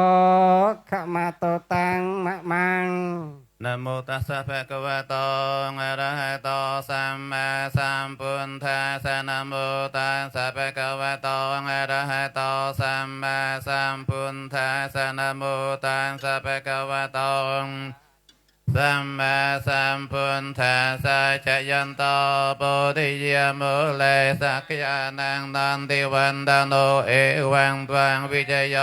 ขมาตุตังมะมังนะโมตัสสะภะคะวะโตอะระหะโตสัมมาสัมพุทธัสสะนะโมตัสสะภะคะวะโตอะระหะโตสัมมาสัมพุทธัสสะนะโมตัสสะภะคะวะโตสัมมาสัมพุทธัสสะชยันโตปุริยมุเลสักยานังนันติวันตโนเอวังตวังวิจโย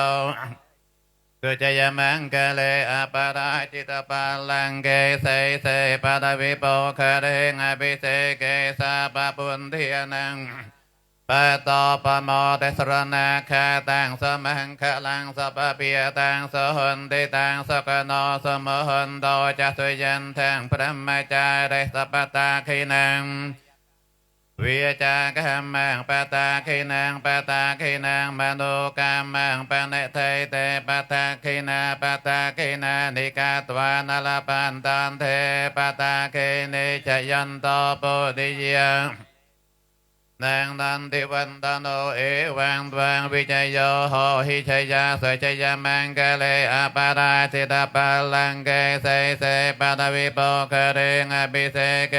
กุจยมังกะเลอปาราจิตปาลังเกเสเสปะดวิโปคะเรงอภิเสเกสาปะปุณเทียนังปะโตปะโมเตสรณะคาตังสมังคะลังสปะเปียตังสหุนติตังสกโนสมหุนโตจัสุยันทังพระมจาริสปตาคินังวิจากรรมังปตาคินังปตาคินังมโนกรรมังปเนเทเตปตาคินาปตาคินานิกาตวานลปันตันเทปตาคินิจยันโตปุริยังนางนันติวันตโนเอวังตวังวิจโยโหหิชยาสจยมังกะเลอปาราจิตปาลังเกเสเสปะดวิโปคะเรงอภิเสเก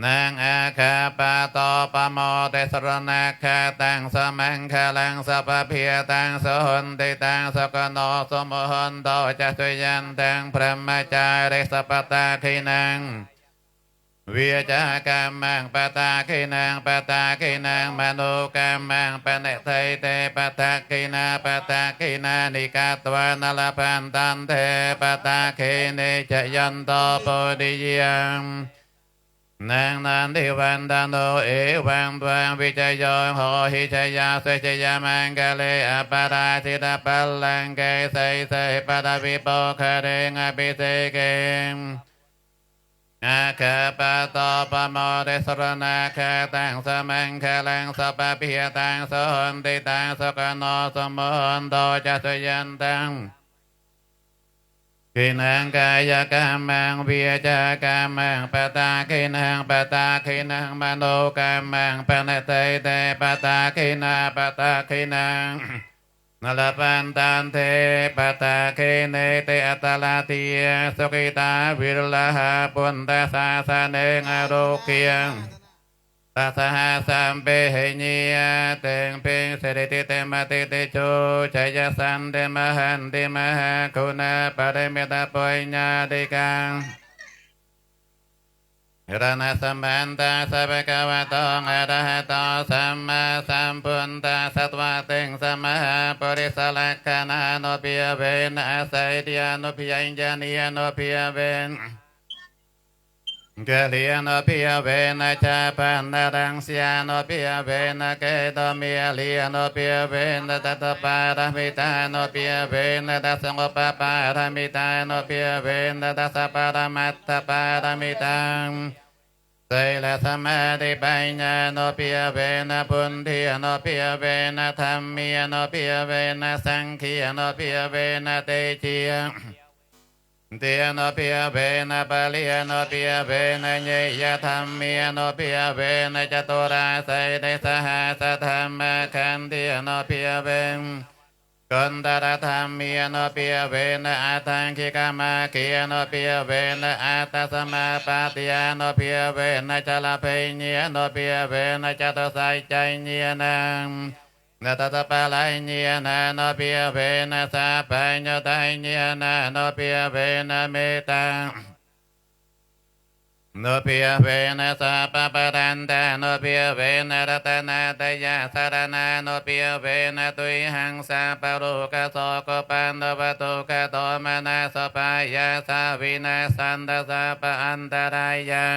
นางอาคาปะโตปะโมเตสรณะคาตังสมังคะลังสปะเพียตังสหุนติตังสกโนสมหุนโตจัตุยันตังพระมจาริสปตาคินังวิจากรรมังปตาคินังปตาคินังมโนกรรมังปเนเทเตปตาคินาปตาคินานิกาตวานลปันตันเทปตาคินิจยันโตปุริยังนางนันทิวันตโนเอวังตวังวิจโยโหหิชยาสจยมังกะเลอปาราชิตปาลังเกเสเสปะดวิโปคะเรงอภิเสเกอาคาปะโตปะโมเตสรณะคาตังสมังคะลังสปะเพียตังสหุนติตังสกโนสมหุนโตจัตุยันตังคินังกายกรรมังวิจากรรมังปตาคินังปตาคินังมโนกรรมังปเนเตเตปตาคินาปตาคินัง นลปันตันเทปตาเคเนเตอัตลาเตียสุกิตาวิรลหะปุณตสาสเนงอโรเกียงตัสหะสัมเปเหนียเตงเพ่งเสด็จเตมติเตโชชัยสันเตมหันเตมหะคุณาปริเมตาปุญญาติกังรณสัมปันตาสัพพะวะโตอะระหะโตสัมมาสัมพุทธัสสะตวะเต็งสัมมาปริสลักขณานุปิยเวนอาศัยเดียนุปิยญญาณียนุปิยเวนเกลียนุปิยเวนชาปันนรังสียนุปิยเวนเกตเมียเลียนุปิยเวนตัตปารมิตานุปิยเวนตัสงปปารมิตานุปิยเวนตัสสะปารมัตถปารมิตังไสละสมาธิปัญญาโนปิยเวนปุณทิโนปิยเวนธรรมีโนปิยเวนสังขีโนปิยเวนเตจิยเตียโนปิยเวนปะลิยโนปิยเวนเยยธรรมีโนปิยเวนจตุราสัยเดสหัสธรรมขันติโนปิยเวนกันตระธรรมีโนปิยเวนอาทังคิกามาคีโนปิยเวนอาตสมาปาติยโนปิยเวนจลาเพเนียโนปิยเวนจตุสัยใจเนียนังนาตตปะไลเนียนาโนปิยเวนสาปัญญาไตเนียนาโนปิยเวนเมตังโนปิยเวนสัพพะรันตาโนปิยเวนรัตนาตยาสารนาโนปิยเวนตุยหังสัพพะโรกโสกปันโนปตุกโตมนาสปายาสาวินาสันตสัพพะอันตรายา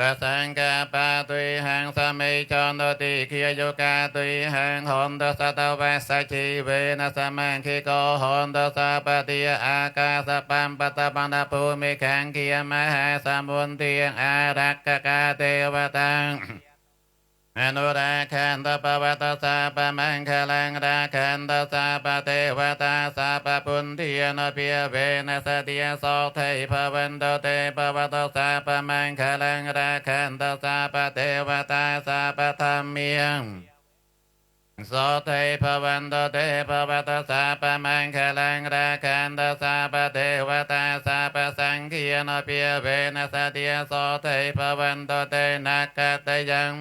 ปะสังกาปะตุยหังสมิจโนติขิยโยกาตุยหังหนตสัตวัสสชีเวนะสมังคิโกหนตสัพพติยอากาสปัมปตปันภูมิขังกิยมหาสมุนเตียงอารักขกาเทวตังอนุราคันตปวัตสาปมังคลังราคันตสาปเทวตาสาปปุณทิยนปิยเวนะสติยโสเทภวันโตเตปวัตสาปมังคลังราคันตสาปเทวตาสาปธรรมียงโสเทภวันโตเตภวัตสาปมังคลังราคันตสาปเทวตาสาปสังคียนปิยเวนะสติยโสเทภวันโตเตนักขตยัง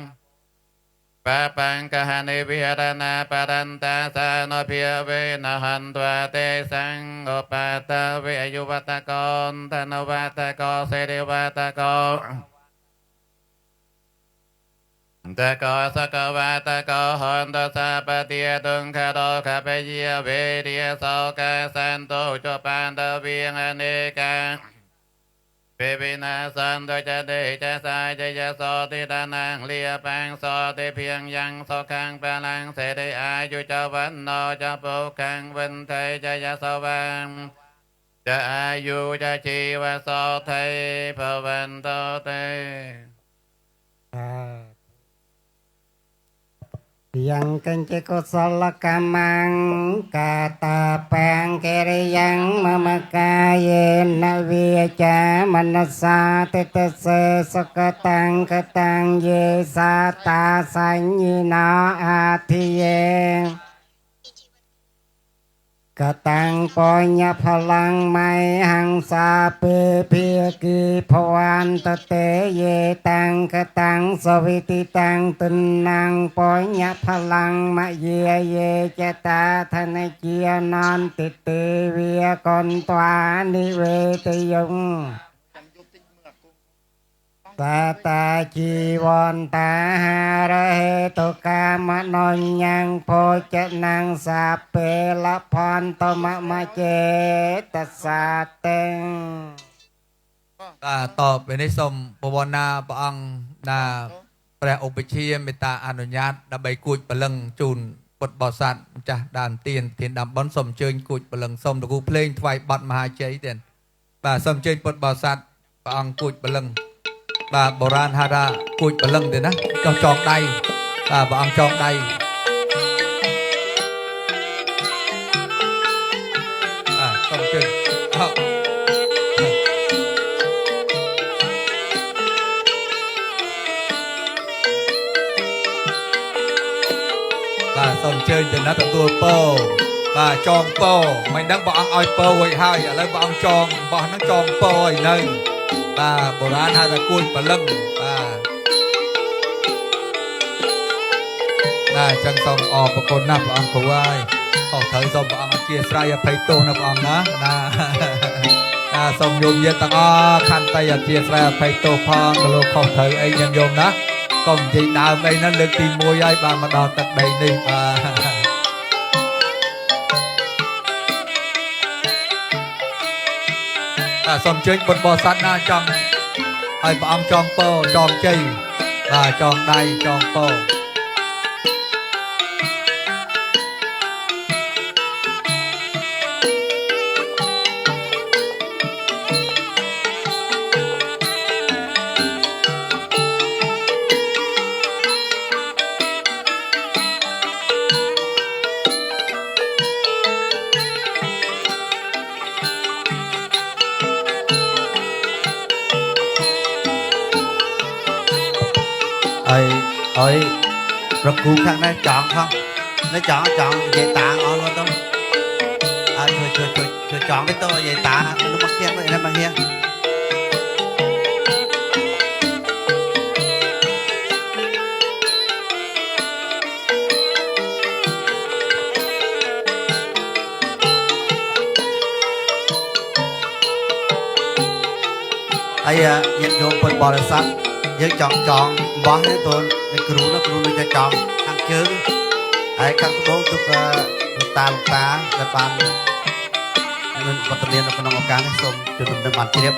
ปะปังกหานิวิหารณาปรันตาสานเพียเวนะหันตัวเตสังโอปัตตเวยุวัตกรธนวัตกรเสดวัตกรตะกอสกวัตกรหันตสาปติยตุงคาโรคาเปเยเวเดียโสกาสันโตจปันตเวียงอเนกังเปปินาสันโดยจะเดจะสายจะยะโสติดานังเลียปังโสติเพียงยังโสขังปะลังเสดอายุจะวันโนจะปุขังวันไทยจะยะโสวังจะอายุจะชีวะโสไทยภวันโตเตยังกันเจกุศลกรรมังกาตาแปงเกริยังมะมะกายเยนะเวียจามนัสสาเตเตเสสกตังกตังเยสาตาสัญญินาอาทิเยกตังปัญญพลังไมหังสาเปเพียกีภวันตเตเยตังกตังสวิติตังตุนังปัญญพลังมะเยเยจตาธนเจียนอนติเตเวียกนตวานิเวตยงตาตาจีวันตาหาระเหตุกามนนยังโพจนังสาเปละพรตมะมะเจตสาเตงตอบไปในสมปวนาพระองค์นาแปลอุปชีเมตตาอนุญาตดับใบกุยปลังจูนบทบอสัตจะด่านเตียนเทียนดำบอนสมเชิญกุยปลังสมตะกูเพลงถวายบัตรมหาเจเตียนบ่าสมเชิญบทบอสัตพระองค์กุยปลังบ่าโบราณฮารากุยปลังเตียนนะก็จองใดบ่าพระองค์จองใดสมเชิญส้มเชิญ ទៅណាទទួលពោបាទចងពោមិនដឹងព្រះអង្គឲ្យពោរួចហើយឥឡូវព្រះអង្គចងបោះហ្នឹងចងពោឲ្យនៅបាទបុរាណហៅថាគួយព្រលឹងបាទចឹងសូមអរគុណណាស់ព្រះអង្គគ្រូហើយខុសត្រូវសូមព្រះអង្គអធិស្ឋានអភ័យទោសណាព្រះអង្គណាសូមញោមញាតិទាំងអស់ខន្តីអធិស្ឋានអភ័យទោសផងក៏លោកខុសត្រូវអីញោមណាកុំនិយាយដើមអីហ្នឹងលើកទី1ហើយបានមកដល់ទឹកដីនេះបាទសូមជើញបុត្របរិស័ទណាចង់ឲ្យព្រះអង្គចងពោចងជ័យបាទចងដៃចងពោអើយរកគូខាងនេះចង់ផងនេះចង់និយាយតាអស់luôn đâuជួយចង់ទៅនិយាយតានៅមកទៀងនេះមកហៀងអីញាតិញោមពុទ្ធបរិស័ទយើងចង់បោះនេះតូនគ្រូនឹងចង់ខាងជើងហើយខាងត្បូងទុកលោកតាដែលបានមានវត្តមាននៅក្នុងឱកាសនេះសូមជួយដំណឹងបានជ្រាប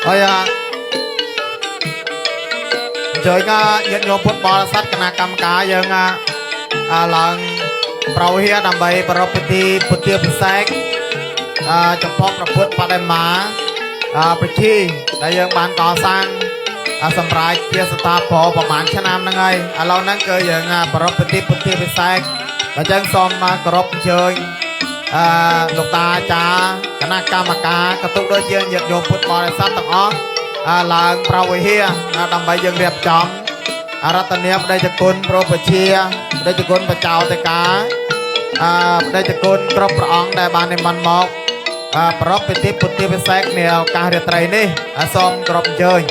ហើយជួយញាតិញោមពុទ្ធបរិស័ទគណៈកម្មការយើងឡើងប្រវហិដើម្បីប្រពៃពិធីពុទ្ធពិសេសចំពោះព្រះពុទ្ធបដិមាពិធីដែលយើងបានកសាងសម្រាប់ជាស្ថាពរប្រហែលឆ្នាំហ្នឹងហើយឥឡូវហ្នឹងគឺយើងប្រពៃពិធីពុទ្ធពិសេសអញ្ចឹងសូមគោរពអញ្ជើញលោកតាអាចារ្យគណៈកម្មការក៏ទុកដូចជាញាតិញោមពុទ្ធបរិស័ទទាំងអស់ឡើងប្រវហិដើម្បីយើងរៀបចំអរតនាបដិជគុណប្រពជាបដិជគុណបចោតិកាបដិជគុណគ្រប់ព្រះអង្គដែលបាននិមន្តមកប្រពៃពិធីពុទ្ធពិសេសនាឱកាសរាត្រីនេះសូមគោរពអញ្ជើញ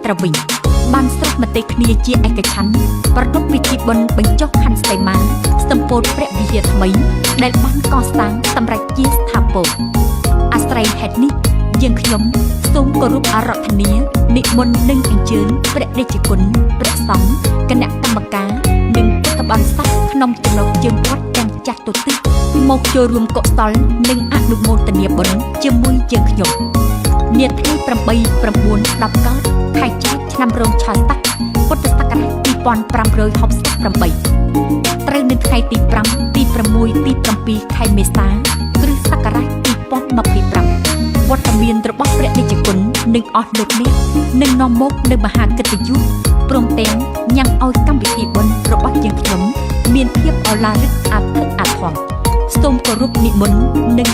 ត្រវិញបានស្រុកមតិគ្នាជាឯកច្ឆន្ទប្រពៃពិធីបុណ្យបញ្ចុះខណ្ឌសីមាសម្ពោធព្រះវិហារថ្មីដែលបានកសាងសម្រាប់ជាស្ថាពរអាស្រ័យហេតុនេះយើងខ្ញុំសូមគោរពអារាធនានិមន្តនិងអញ្ជើញព្រះដេចគុណព្រះសង្ឃគណៈកម្មការនិងពុទ្ធបរិស័ទក្នុងចំណោមជើងវត្តទាំងចាស់ទូទិសមកចូលរួមកុសលនិងអនុមោទនាបុណ្យជាមួយយើងខ្ញុំនាថ្ងៃ8 9 10កើតខែចែកឆ្នាំរោងឆាស័កពុទ្ធសករាជ2568ត្រូវនៅថ្ងៃទី5 ទី6 ទី7ខែមេសាគ្រិស្តសករាជ2025វត្តមានរបស់ព្រះនិច្ចគុណនិងអស់លោកនេះនឹងនាំមកនៅមហាកិត្តិយសព្រមទាំងញ៉ាំងឲ្យកម្មវិធីបុណ្យរបស់យើងខ្ញុំមានភាពឱឡារិកអធិកអធមសូមគោរពនិមន្តនិង